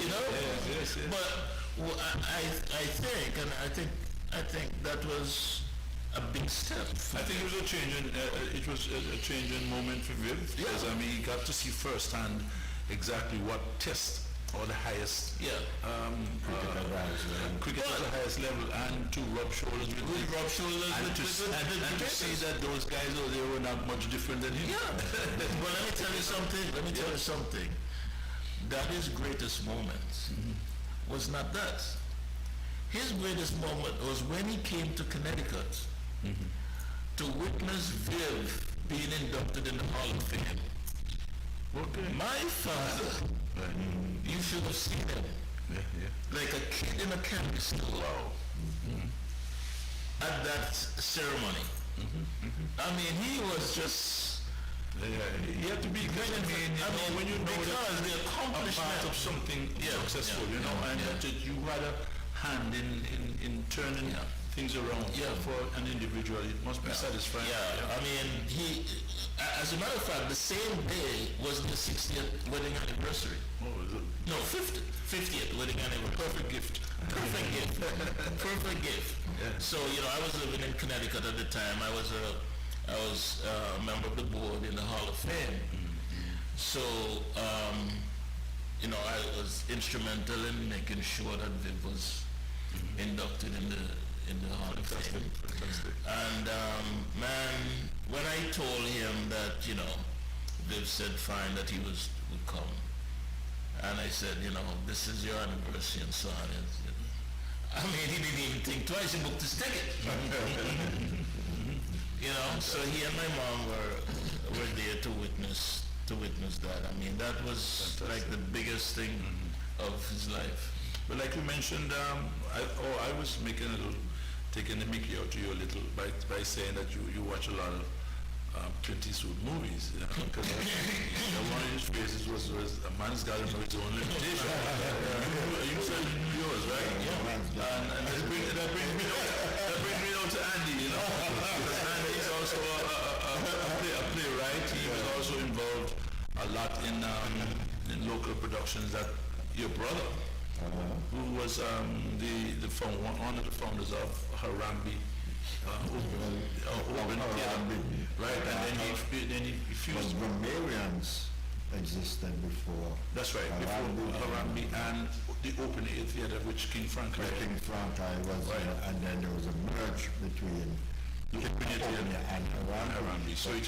Yes. But I think that was a big step. I think it was a changing moment for Viv, because he got to see firsthand exactly what test or the highest cricket at the highest level, and to rub shoulders with and to see that those guys over there were not much different than him. But let me tell you something. Daddy's greatest moment was not that. His greatest moment was when he came to Connecticut to witness Viv being inducted in the Hall of Fame. Okay. My father, you should have seen him. Like a kid in a candy store. Wow. At that ceremony. He was just... you have to be good. When you know because the accomplishment part of something successful, and that you had a hand in turning things around. Yeah. For an individual, it must be satisfying. Yeah, I mean, as a matter of fact, the same day was the 60th wedding anniversary. Oh, is it? No, 50th wedding anniversary. Perfect gift. Perfect gift. Perfect gift. Yeah. So, I was living in Connecticut at the time. I was a member of the board in the Hall of Fame. So, I was instrumental in making sure that Viv was inducted in the Hall of Fame. Fantastic. And man, when I told him that, Viv said fine that he would come, and I said, this is your anniversary and so on. I mean, he didn't even think twice. He booked his ticket. So he and my mom were there to witness that. I mean, that was fantastic. Like the biggest thing of his life. But like you mentioned, I was taking the mickey out to you a little by saying that you watch a lot of Clint Eastwood movies, because one of his phrases was a man's got to know his own limitation. You said yours, right? Yeah. And that brings me down to Andy, because Andy is also a playwright. He was also involved a lot in local productions. That your brother, who was one of the founders of Harambe, Open Theater, right? And then he fused. But grammarians existed before. That's right, before Harambe and the Open Air Theater, which King Frank. King Frank was, and then there was a merge between the Open Air Theater and Harambe. So it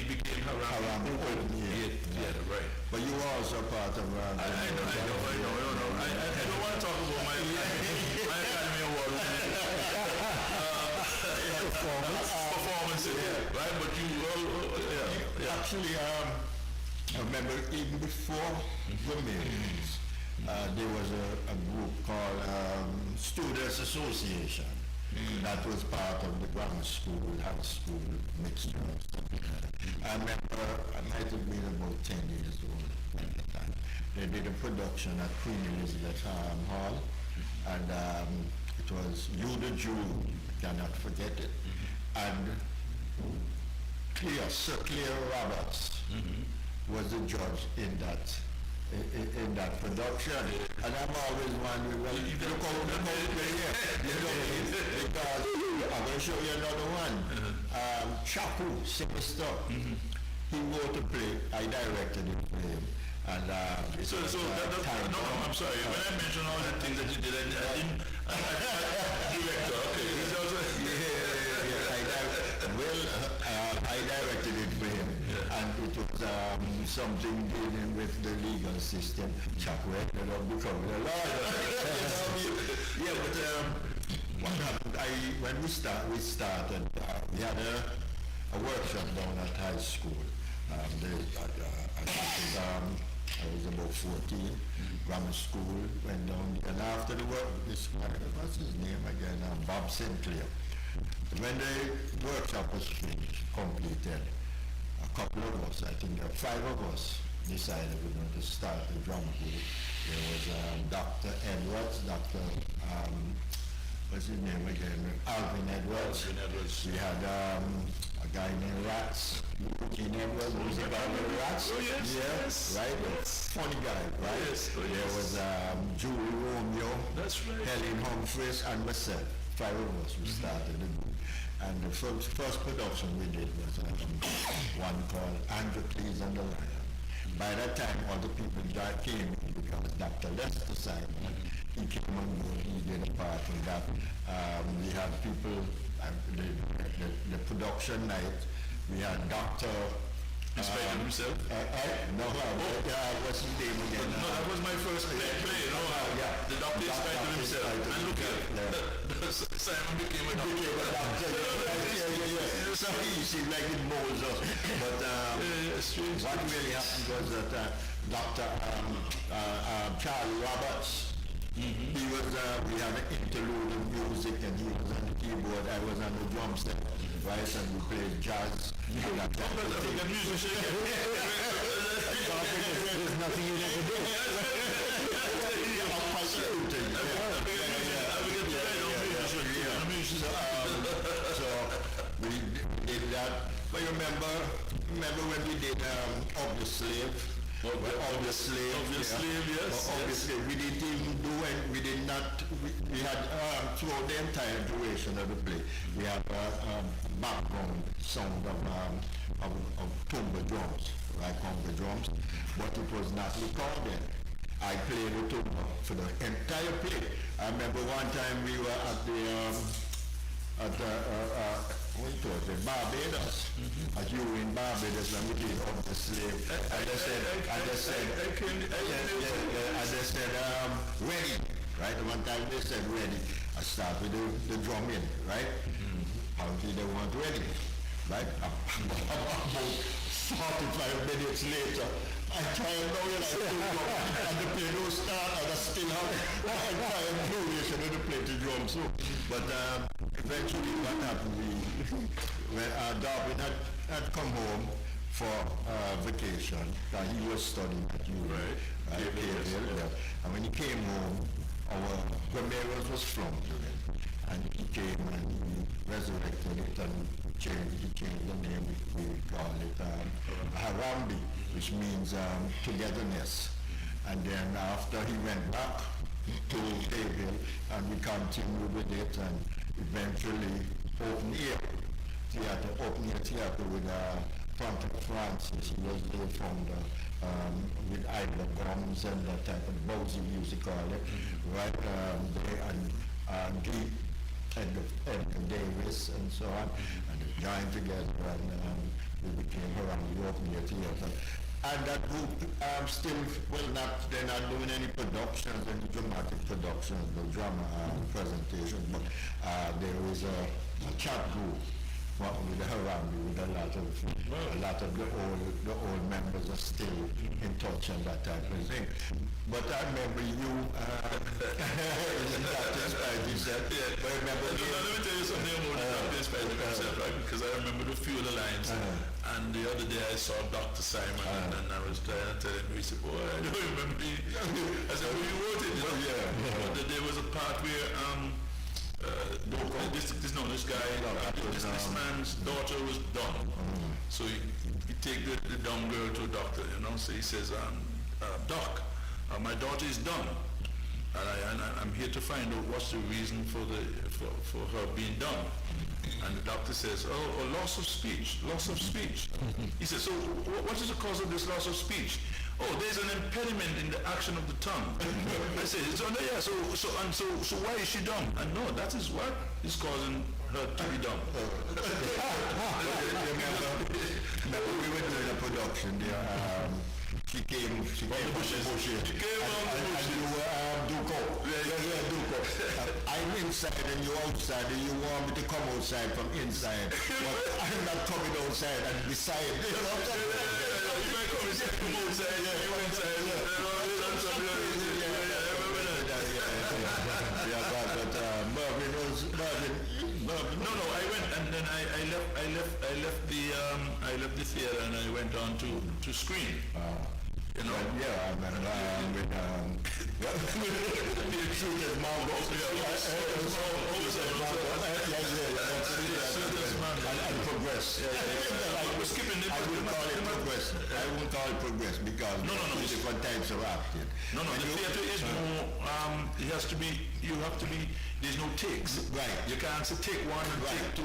became Harambe Open Air Theater, right? But you were also part of I know. I don't want to talk about my Academy Award performance, right? But actually, I remember even before the meetings, there was a group called Students Association. That was part of the grammar school, high school mixture. I remember I might have been about 10 years old at the time. They did a production at Queen Elizabeth Hall, and it was You the Jew, cannot forget it. And Sir Claire Roberts was the judge in that production. And I'm always wondering, well, because I'm going to show you another one. Chapu, Sinister. He wrote a play, I directed it for him. And I'm sorry. When I mentioned all the things that you did, I didn't. Director, okay. I directed it for him, and it was something dealing with the legal system. Chapu ended up becoming a lawyer. But what happened? When we started, we had a workshop down at high school. I was about 14, grammar school, went down, and after the work, what's his name again? Bob Sinclair. When the workshop was finished, completed, a couple of us, I think there were 5 of us, decided we were going to start the drama group. There was Dr. Edwards, what's his name again? Alvin Edwards. We had a guy named Rats, King Edwards, who was about the Rats. Oh, yes. Right? Yes. Funny guy, right? Yes. There was Julie Romeo, that's right. Helen Humphreys, and myself. 5 of us, we started the group. And the first production we did was one called Androcles and the Lion. By that time, all the people that came in, because Dr. Lester Simon, he came on board, he did a part in that. We had people, the production night, we had Dr. In spite of himself? What's his name again? No, that was my first play. The doctor in spite of himself. And look here, Simon became a doctor. So he seemed like it molds us. But what really happened was that Dr. Charlie Roberts, he was, we had an interlude of music, and he was on the keyboard, I was on the drum set, right, and we played jazz. African musician. There's nothing you never do. you remember when we did Of the Slave? Of the Slave. Of the Slave, yes. Of the Slave. We didn't even do it. We had, throughout the entire duration of the play, we had background sound of tumba drums, like conga drums, but it was not recorded. I played the tumba for the entire play. I remember one time we were at Barbados, at you in Barbados, and we did Of the Slave. And they said, ready, right? One time they said ready. I start with the drumming, right? How did they want ready, right? About 45 minutes later, I try and now and the play don't start, and I still have the entire duration of the play to drum. So, but eventually what happened, when Darwin had come home for vacation, he was studying at U, right? And when he came home, our Ramirez was flung to him, and he came and he resurrected it and he changed the name. We call it Harambe, which means togetherness. And then after he went back to Bayville, and we continued with it, and eventually open air theater with Pontiac Francis. He was the founder with Idler Gums and that type of Bowsy music, call it, right? And Edgar Davis and so on, and they joined together, and we became Harambe Open Air Theater. And that group they're not doing any productions, any dramatic productions, no drama presentations, but there is a chat group with the Harambe, with a lot of the old members are still in touch and that type of thing. But I remember you, Dr. Spidey said, but I remember let me tell you something about Dr. Spidey myself, right? Because I remember the few of the lines. And the other day I saw Dr. Simon and I was trying to tell him, he said, boy, I don't remember you. I said, well, you wrote it, but there was a part where this man's daughter was dumb. So he take the dumb girl to a doctor, so he says, Doc, my daughter is dumb, and I'm here to find out what's the reason for her being dumb. And the doctor says, loss of speech. He says, so what is the cause of this loss of speech? Oh, there's an impediment in the action of the tongue. I say, so why is she dumb? And no, that is what is causing her to be dumb. Remember we were doing a production there. She came on the bushes. And you were Duco. Duco. I'm inside and you're outside, and you want me to come outside from inside. But I'm not coming outside and beside. You know what I'm saying? You might come outside, you inside. No, I went and then I left the theater and I went on to screen. I remember with the shooter's Mongo. And Progress. I wouldn't call it Progress because different types of acting. No, the theater is more, there's no takes. Right. You can't say take one and take two.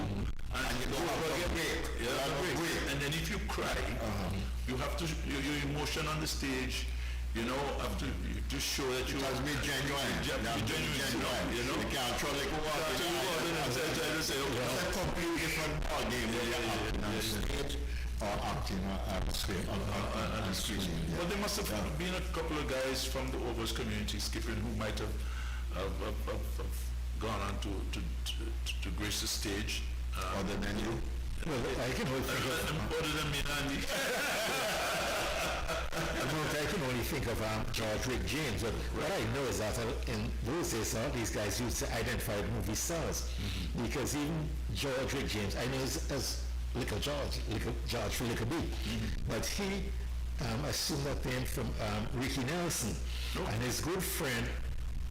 And you don't have a break. And then if you cry, you have to, your emotion on the stage, have to show that you must be genuine. You have to be genuine. You can't throw like a water. It's a completely different ballgame when you're acting on stage or acting on screen. But there must have been a couple of guys from the Overs community skipping who might have gone on to grace the stage. Other than you? Well, I can only think of... Other than me, Andy. I can only think of George Rick James. But what I know is that in those days, all these guys used to identify movie stars. Because even George Rick James, I know as Little George for Little B. But he assumed that name from Ricky Nelson. And his good friend,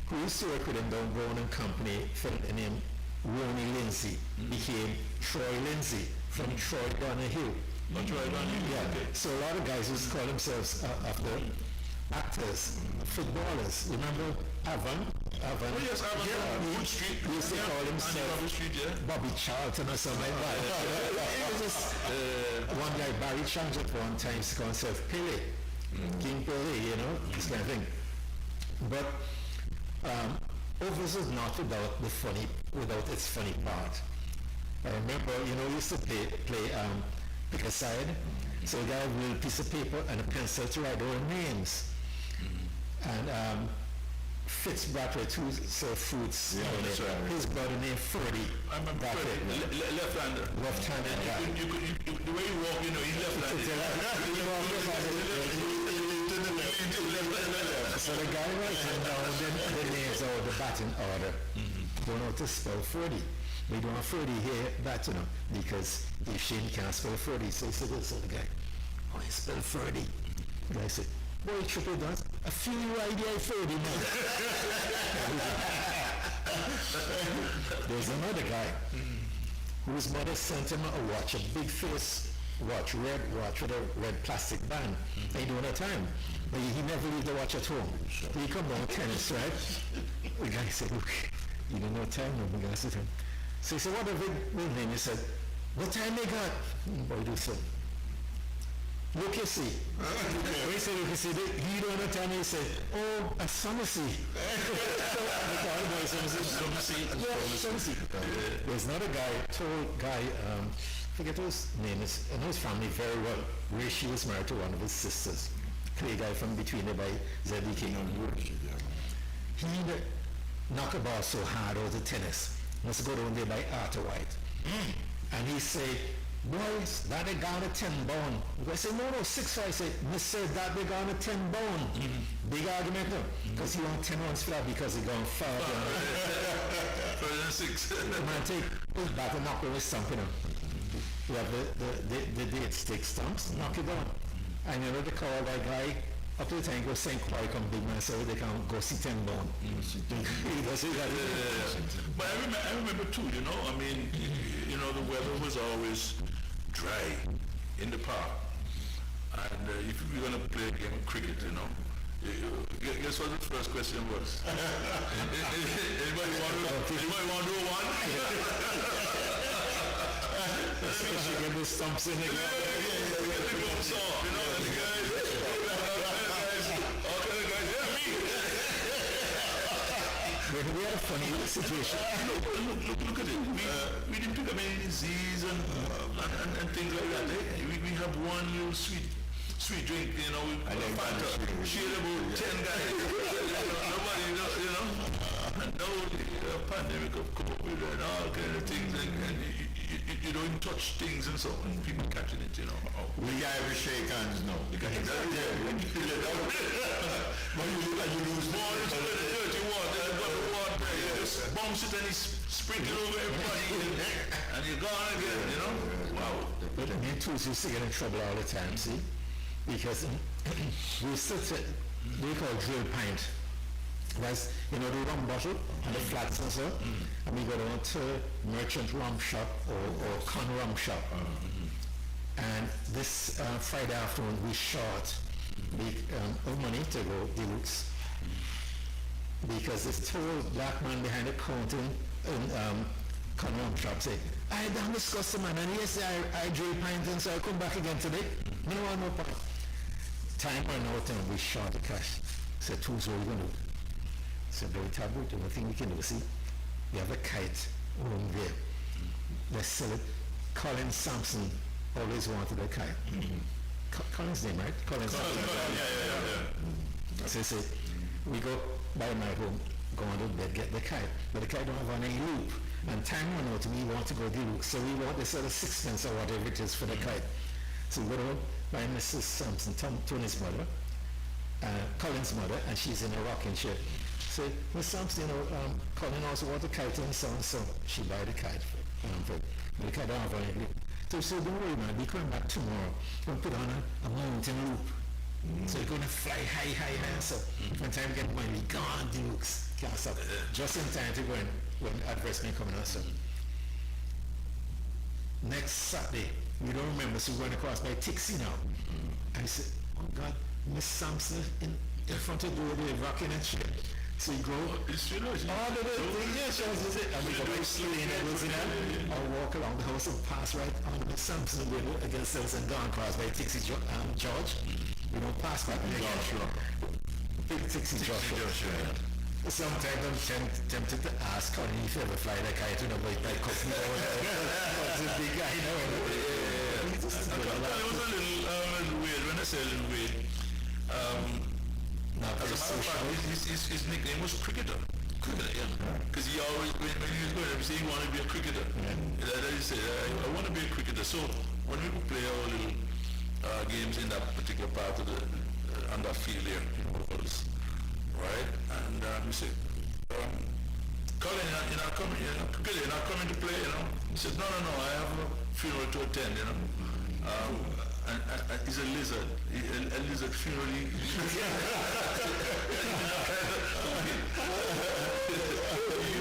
who used to work with him down Brown and Company, for the name Ronnie Lindsay, became Troy Lindsay from Troy Donahue. Troy Donahue, Yeah. okay. So a lot of guys used to call themselves after actors, footballers. Remember Avon? Oh yes, I was on Wood Street. He used to call himself Bobby Street, yeah. Bobby Charlton or something like that. It was just, one guy, Barry Chanjat, one time used to call himself Pele, King Pele, you know, this kind of thing. But Overs is not without its funny part. I remember, you know, we used to play pick a side. So we got a real piece of paper and a pencil to write our names. And Fitz Bradford, who served fruits, his brother named Ferdy. I remember Ferdy, left-hander. Left-handed guy. The way you walk, you know, he's left-handed. So the guy writing down the names of the batting order. Don't know how to spell Ferdy. We don't have Ferdy here batting up because if Shane can't spell Ferdy, so he said, so the guy, oh, he spelled Ferdy. The guy said, boy, triple does. I feel you idea Ferdy, man. There's another guy whose mother sent him a watch, a big face watch, red watch with a red plastic band. They do it all the time. But he never leave the watch at home. He come down tennis, right? The guy said, look, you don't know time, no, the guy said to him. So he said, what a real name? He said, what time they got? Boy, do so. Look, you see. He said, look, you see, he don't know time. He said, oh, a Somersea. Somersea. There's another guy, tall guy, forget his name is, I know his family very well. Ray Shi was married to one of his sisters. Clay guy from between there by Zeddy King on Wood. He knocked a ball so hard out of tennis. Must go down there by Arthur White. And he said, boys, that they got a 10 bone. I said, no, 6-5. I said, Mr. that they got a 10 bone. Big argument, no? Because he won 10 ones for that because he gone far. Further than 6. Man, take his bat and knock over something. We have the date stick stumps, knock it down. And you know they call that guy up to the time go St. Croix come big man so they can go see 10 bone. But I remember too, you know, I mean, you know, the weather was always dry in the park. And if we were going to play a game of cricket, you know, guess what the first question was? Anybody want to do one? She get the stumps in the we had a funny situation. Look at it. We didn't pick up any disease and things like that. We have one little sweet drink, you know, we share about 10 guys. Nobody, you know, no pandemic of COVID and all kind of things, and you don't touch things and so on, people catching it, you know. We guy will shake hands now. But you lose more than dirty water, you got the water, you just bounce it and you sprinkle over everybody, and you're gone again, you know. Wow. But me and Tools used to get in trouble all the time, see? Because we used to, they call drill pint. That's, you know, the rum bottle and the flats and so, and we go down to merchant rum shop or con rum shop. And this Friday afternoon we short our money to go deluxe because this tall black man behind the counter in con rum shop say, I done this customer and yes, I drill pint and so I come back again today. No one no point. Time ran out and we short the cash. Said, Tools, what are you going to do? So very taboo, the only thing we can do, see, we have a kite room there. Let's sell it. Colin Sampson always wanted a kite. Colin's name, right? Colin Sampson. Yeah. So he said, we go by my home, go on to bed, get the kite. But the kite don't have any loop. And time run out, we want to go deluxe. So we want this other 6 or whatever it is for the kite. So we go down by Mrs. Sampson, Tony's mother, Colin's mother, and she's in a rocking chair. So Miss Sampson, you know, Colin also want a kite and so she buy the kite for the kite don't have any. So she said, don't worry man, be coming back tomorrow. We'll put on a mountain loop. So you're gonna fly high and so when time get money, we gone Dukes, can't stop. Just in time to go when advertisement coming out so. next Saturday, we don't remember, so we went across by Tixie now. And he said, oh God, Miss Sampson in front of the door, they're rocking and shit. So you go, It's true, oh, yeah, she was it. And we go by Slane and goes in there, or walk along the house and pass right on Miss Sampson window against us and gone across by Tixie George. We don't pass by Joshua. Big Tixie Joshua. Sometimes I'm tempted to ask Connie if you ever fly like I don't know about that company or what's a big guy, you know. It was a little weird. When I say a little weird, as a matter of fact, his nickname was Cricketer. Cricketer, yeah. Because he always, when he was going, he said he wanted to be a cricketer. That he said, I want to be a cricketer. So when we would play our little games in that particular part of the on that field here, right? And we said, Colin, you're not coming, you're not coming to play, you know. He said, no, I have a funeral to attend, you know. And he's a lizard. A lizard funeral. He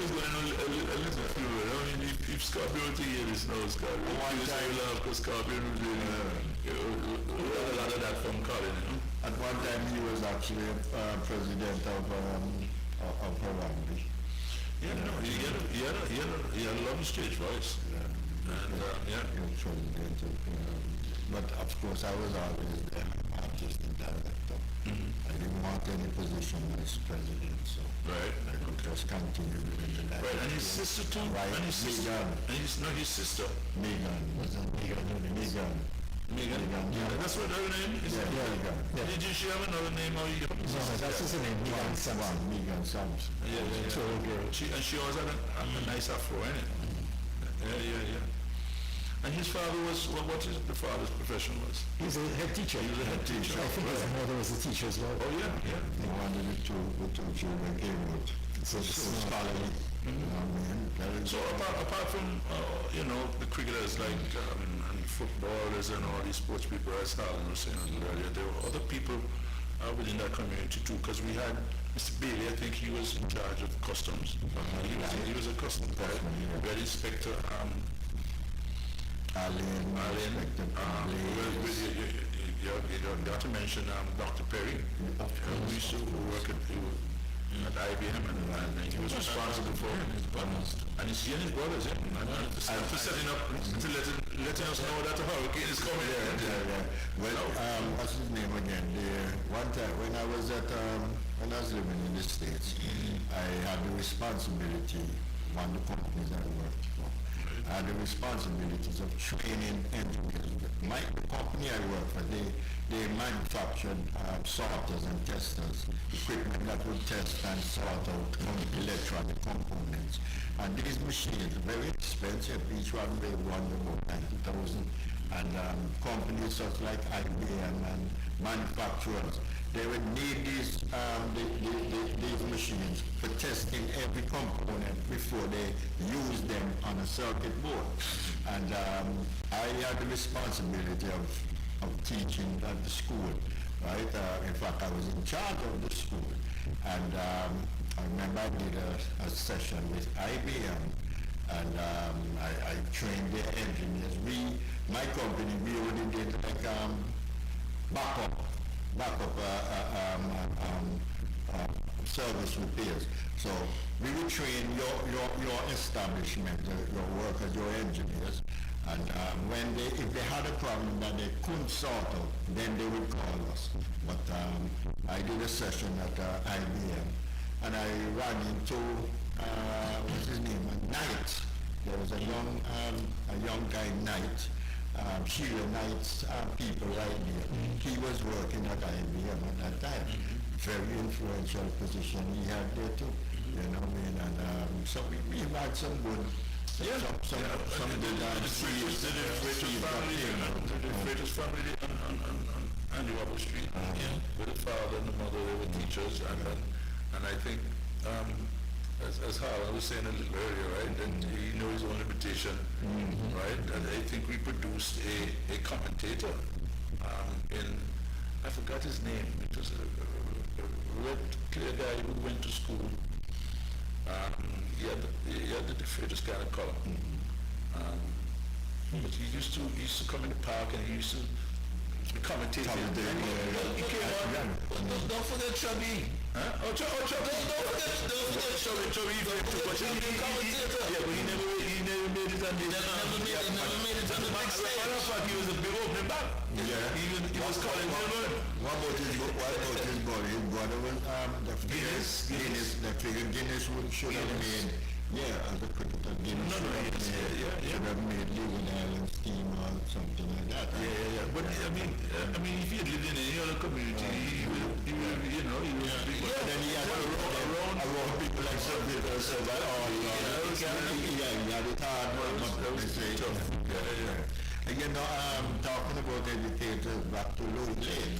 was going on a lizard funeral. I mean, if Scorpion to hear this now, Scorpion. One time we love because Scorpion was really a lot of that from Colin, you know. At one time he was actually president of Harambe. Yeah, no, he had a lovely stage voice. Yeah. And He was president of but of course I was always the artistic director. I didn't want any position as president, so right. I could just continue with the director. Right, and his sister too? Right, And his sister? Megan. His sister? Megan. Megan? Yeah. That's what her name is? Yeah, Megan. Yeah. Did she have another name or you? No, that's just a name, Megan Sampson. Megan Sampson. Yeah. Tall girl. And she always had a nice afro, innit? Yeah. And his father was, what the father's profession was? He's a head teacher. He was a head teacher. I think his mother was a teacher as well. Oh, yeah. He wanted the two children came out. So scholarly. So apart from, the cricketers like and footballers and all these sports people, as Harlan was saying earlier, there were other people within that community too, because we had Mr. Bailey, I think he was in charge of customs. He was a customs guy. We had Inspector Arlene. You got to mention Dr. Perry, who used to work at IBM, and he was responsible for and his brothers, for setting up, to letting us know that the hurricane is coming. Well, what's his name again? One time when I was living in the States, I had the responsibility, one of the companies I worked for, I had the responsibilities of training engineers. The company I worked for, they manufactured sorters and testers, equipment that would test and sort out electronic components. And these machines, very expensive, each one they run about 90,000. And companies such like IBM and manufacturers, they would need these machines for testing every component before they use them on a circuit board. And I had the responsibility of teaching at the school, right? In fact, I was in charge of the school. And I remember I did a session with IBM, and I trained the engineers. My company, we only did like backup service repairs. So we would train your establishment, your workers, your engineers, and if they had a problem that they couldn't sort out, then they would call us. But I did a session at IBM, and I ran into what's his name? Knight. There was a young guy, Knight. Sheila Knight's people right there. He was working at IBM at that time. Very influential position he had there too. You know what I mean? And so we've had some good. The greatest family on Andy Wabble Street, with the father and the mother, they were teachers, and I think, as Harlan was saying a little earlier, right, and he knows his own limitation, right, and I think we produced a commentator I forgot his name, it was a red, clear guy who went to school. He had the greatest kind of color. But he used to come in the park and he used to commentate. He came on. Don't forget Chubby. Huh? Chubby. Don't forget Chubby. Yeah, but he never made it on the. He never made it on the big stage. Matter of fact, he was a big opening back. Yeah. He was calling him. What about his brother? His brother was Guinness. The figure Guinness should have made. Yeah, as a cricketer, Guinness should have made Leeward Islands team or something like that. Yeah. But I mean, if he had lived in any other community, he would, he would be. Yeah, then he had around people like something that said that. He had it hard, but say tough. And talking about educators, back to Louis Lane.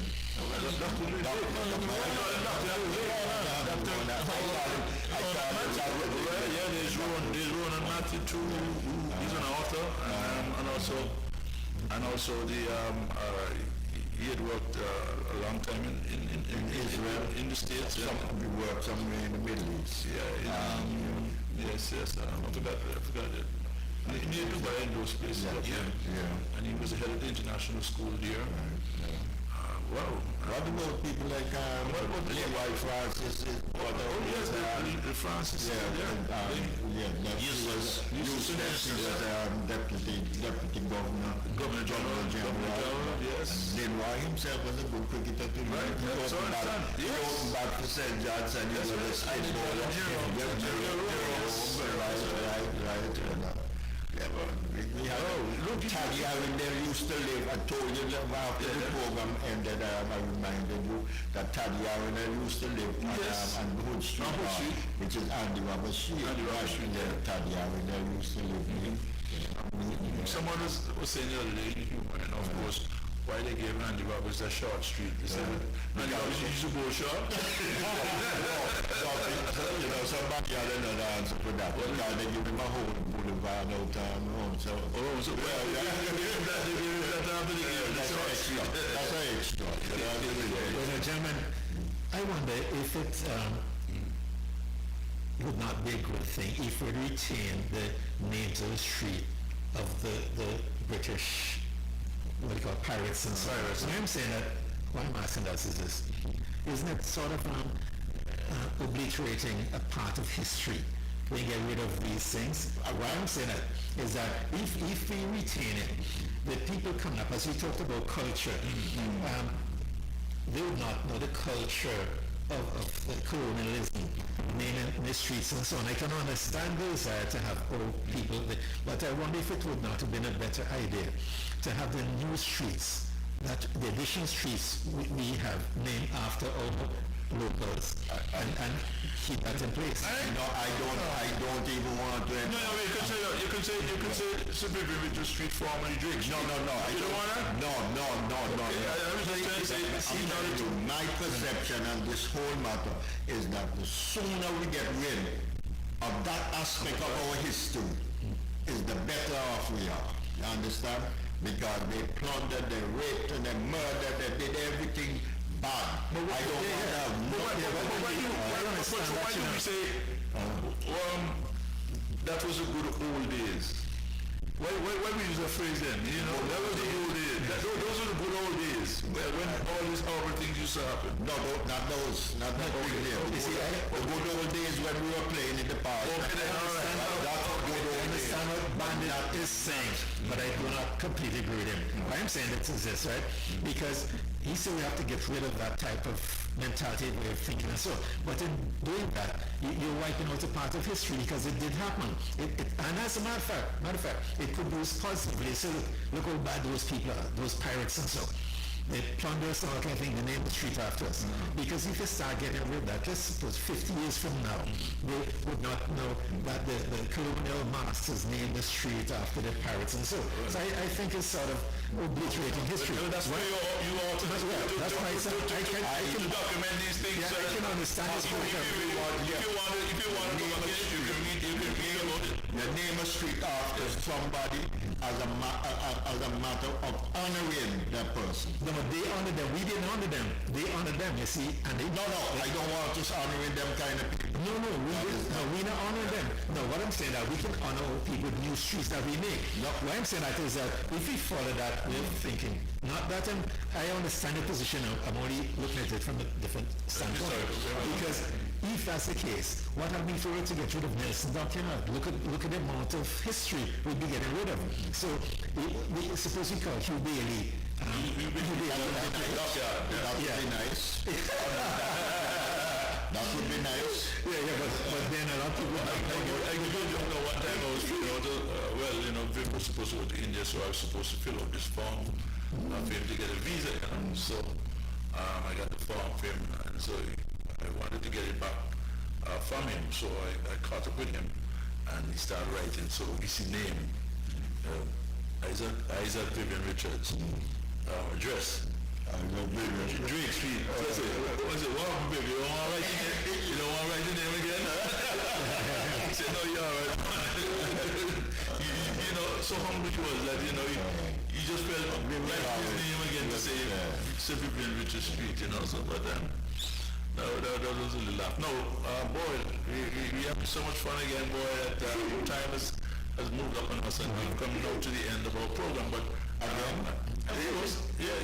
There's Ronan Matthew too, he's an author, and also he had worked a long time in Israel, in the States. He worked somewhere in the Middle East. Yes, I forgot it. Near Dubai and those places up there. And he was the head of the international school there. Wow. What about people like Levi Francis? The Francis. Deputy Governor General. Yes. And Levi himself was a good cricketer too. He opened back for St. John's and he was a side bowler. Right. Yeah, but we had Taddy Aaron there used to live. I told you that after the program ended, I reminded you that Taddy Aaron used to live on Hood Street, which is Andy Roberts Street. Taddy Aaron used to live there. Someone was saying the other day in humor, and of course, why they gave Andy Roberts that short street. They said, Andy Roberts used to go short. Somebody had another answer for that. Because they give him a whole boulevard out home. That's an extra. Gentlemen, I wonder if it would not be a good thing if we retain the names of the street of the British, what do you call pirates and so on. I'm saying that, why I'm asking that is this, isn't it sort of obliterating a part of history? We get rid of these things. Why I'm saying that is that if we retain it, the people coming up, as we talked about culture, they would not know the culture of the colonialism, naming the streets and so on. I can understand the desire to have old people, but I wonder if it would not have been a better idea to have the new streets, that the additional streets we have named after our locals and keep that in place. I don't even want to. You can say simply with the street formerly drinks. No. You don't want that? No. My perception on this whole matter is that the sooner we get rid of that aspect of our history, is the better off we are. You understand? Because they plundered, they raped, and they murdered, they did everything bad. I don't want to have why do we say that was the good old days? Why we use that phrase then? That was the old days. Those are the good old days when all these horrible things used to happen. No, not those. Not that big deal. The good old days when we were playing in the park. That's what good old days. I understand what Bandit is saying, but I do not completely agree with him. What I'm saying is this, right? Because he said we have to get rid of that type of mentality, way of thinking and so on. But in doing that, you're wiping out a part of history because it did happen. And as a matter of fact, it could be used positively. So look how bad those people are, those pirates and so on. They plunder us all, I think, they name the street after us. Because if you start getting rid of that, just suppose 50 years from now, they would not know that the colonial masters named the street after the pirates and so on. So I think it's sort of obliterating history. That's why you ought to document these things. I can understand this. If you want to, you can read about it. You name a street after somebody as a matter of honoring that person. No, but they honor them. We didn't honor them. They honored them, you see. And they, No, I don't want just honoring them kind of people. no, we not honor them. No, what I'm saying that we can honor people with new streets that we make. No, what I'm saying that is that if we follow that way of thinking, not that I understand the position, I'm only looking at it from a different standpoint. Because if that's the case, what have we for it to get rid of Nelson document? Look at the amount of history we'd be getting rid of. So suppose we call Hugh Bailey. That would be nice. That would be nice. Yeah, but then a lot of people... I don't know what time I was filling out, Viv was supposed to go to India, so I was supposed to fill out this form for him to get a visa, so I got the form for him, and so I wanted to get it back from him, so I caught up with him, and he started writing, so his name, Isaac Vivian Richards, address. Drake Street. What's it? Wow, baby, you don't want to write your name? You don't want to write your name again? He said, no, you're all right. So humble he was that, he just felt like his name again to say Vivian Richards Street, so, but no, that was a little laugh. No, boy, we having so much fun again, boy, that time has moved up on us, and we've come now to the end of our program, but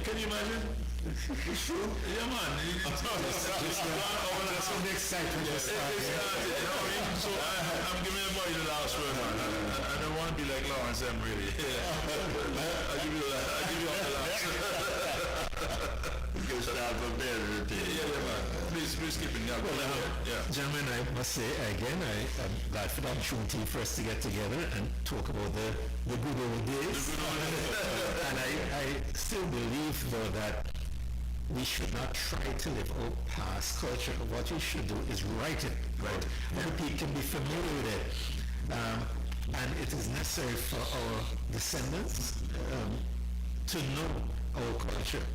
can you imagine? It's true. Yeah, man. That's so exciting. So I'm giving everybody the last word, man. I don't want to be like Lawrence M. really. I'll give you all the last. You start from there. Yeah, man. Please keep it going. Gentlemen, I must say again, I'm glad for the opportunity for us to get together and talk about the good old days. And I still believe, though, that we should not try to live our past culture. What we should do is write it, right? Other people can be familiar with it. And it is necessary for our descendants to know our culture.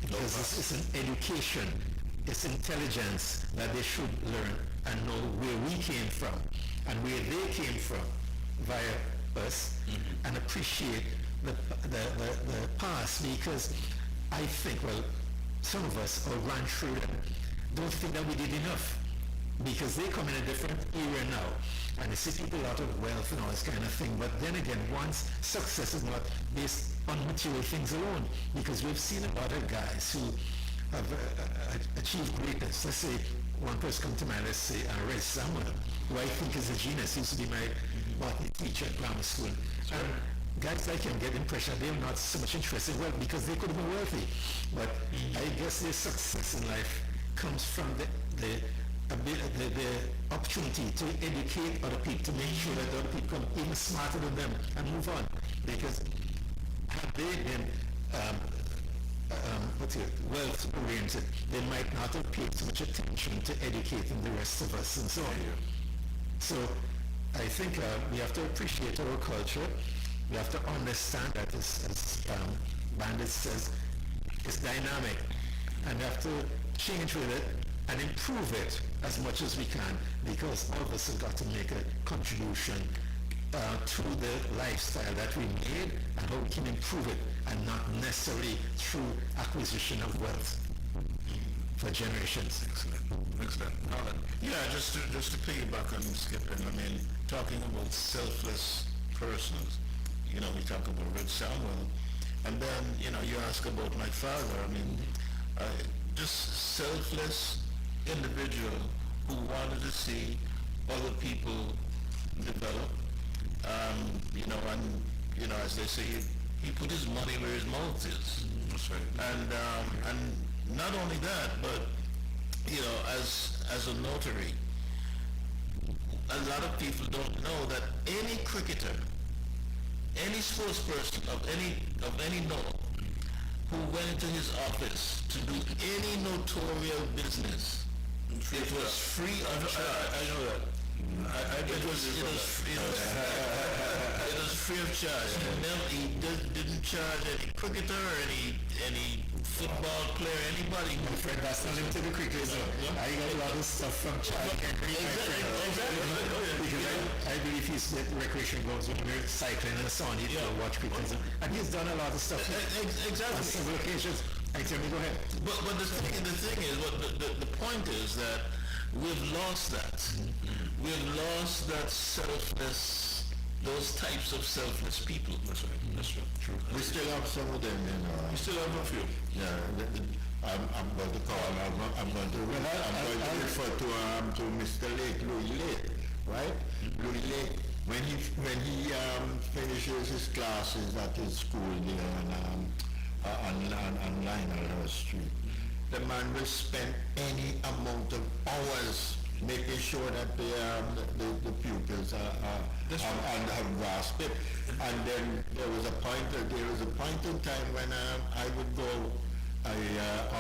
Because it's an education, it's intelligence that they should learn and know where we came from and where they came from via us, and appreciate the past, because I think, some of us, our grandchildren, don't think that we did enough, because they come in a different era now, and they see people out of wealth and all this kind of thing. But then again, once success is not based on material things alone, because we've seen a lot of guys who have achieved greatness. Let's say one person come to mind, let's say Red Samuel, who I think is a genius. He used to be my botany teacher at grammar school. And guys like him get the impression they're not so much interested in wealth because they could have been wealthy. But I guess their success in life comes from the opportunity to educate other people, to make sure that other people become even smarter than them and move on. Because had they been wealth oriented, they might not have paid so much attention to educating the rest of us and so on. So I think we have to appreciate our culture. We have to understand that, as Bandit says, it's dynamic, and we have to change with it and improve it as much as we can, because all of us have got to make a contribution to the lifestyle that we made and how we can improve it, and not necessarily through acquisition of wealth for generations. Excellent. Yeah, just to piggyback on Skipper, talking about selfless persons, we talk about Red Samuel, and then, you ask about my father. Just selfless individual who wanted to see other people develop, and, as they say, he put his money where his mouth is. That's right. And not only that, but, as a notary, a lot of people don't know that any cricketer, any sportsperson of any note who went into his office to do any notarial business, it was free of charge. I know that. It was free of charge. He didn't charge any cricketer, any football player, anybody. My friend, that's not limited to cricket. So I got a lot of stuff from Chad. Exactly. Because I believe he's at recreation grounds when we're cycling and so on. He'd go watch cricket. And he's done a lot of stuff. Exactly. On several occasions. Hey, Timmy, go ahead. But the thing is, the point is that we've lost that. We've lost that selfless, those types of selfless people. That's right. That's right. True. We still have some of them, you know. We still have a few. Yeah, I'm going to call. I'm going to refer to Mr. Lake, Louis Lake, right? Louis Lake, when he finishes his classes at his school there on Lionel Street, the man will spend any amount of hours making sure that the pupils have grasped it. And then there was a point in time when I would go, I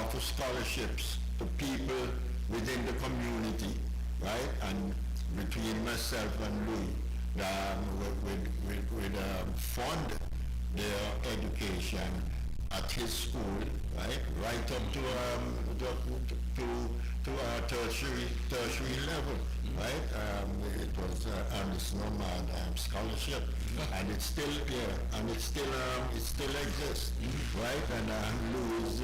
offer scholarships to people within the community, right? And between myself and Louis, would fund their education at his school, right up to tertiary level, right? It was Anderson Omar scholarship, and it's still there, and it still exists, right? And Louis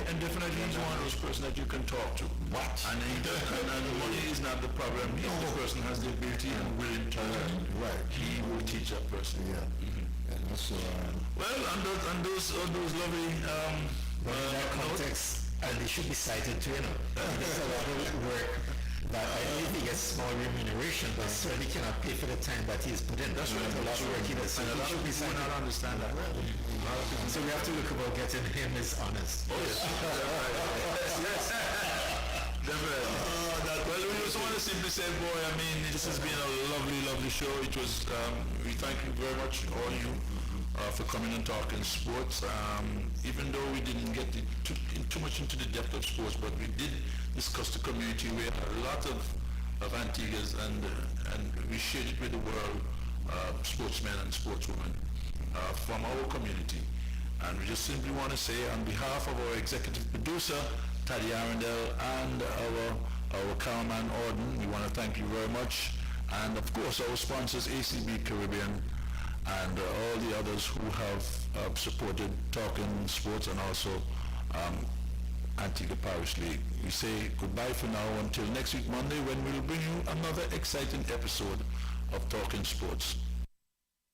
and definitely he's one of those persons that you can talk to. What? And the money is not the problem. If the person has the ability and willing to learn, right, he will teach that person. Yeah. And so, well, and those lovely but in that context, and they should be cited too, you know. There's a lot of work that I believe he gets small remuneration, but certainly cannot pay for the time that he's put in. That's right. A lot of work he does. So and a lot of people will not understand that. So we have to look about getting him as honest. Oh, yes. Yes. Definitely. Well, we just want to simply say, boy, I mean, this has been a lovely, lovely show. It was, we thank you very much, all you, for coming and talking sports. Even though we didn't get too much into the depth of sports, but we did discuss the community. We had a lot of Antiguans, and we shared it with the world, sportsmen and sportswomen from our community. And we just simply want to say, on behalf of our executive producer, Taddy Arundel, and our cameraman, Orden, we want to thank you very much. And of course, our sponsors, ACB Caribbean, and all the others who have supported Talking Sports, and also Antigua Parish League. We say goodbye for now until next week, Monday, when we'll bring you another exciting episode of Talking Sports.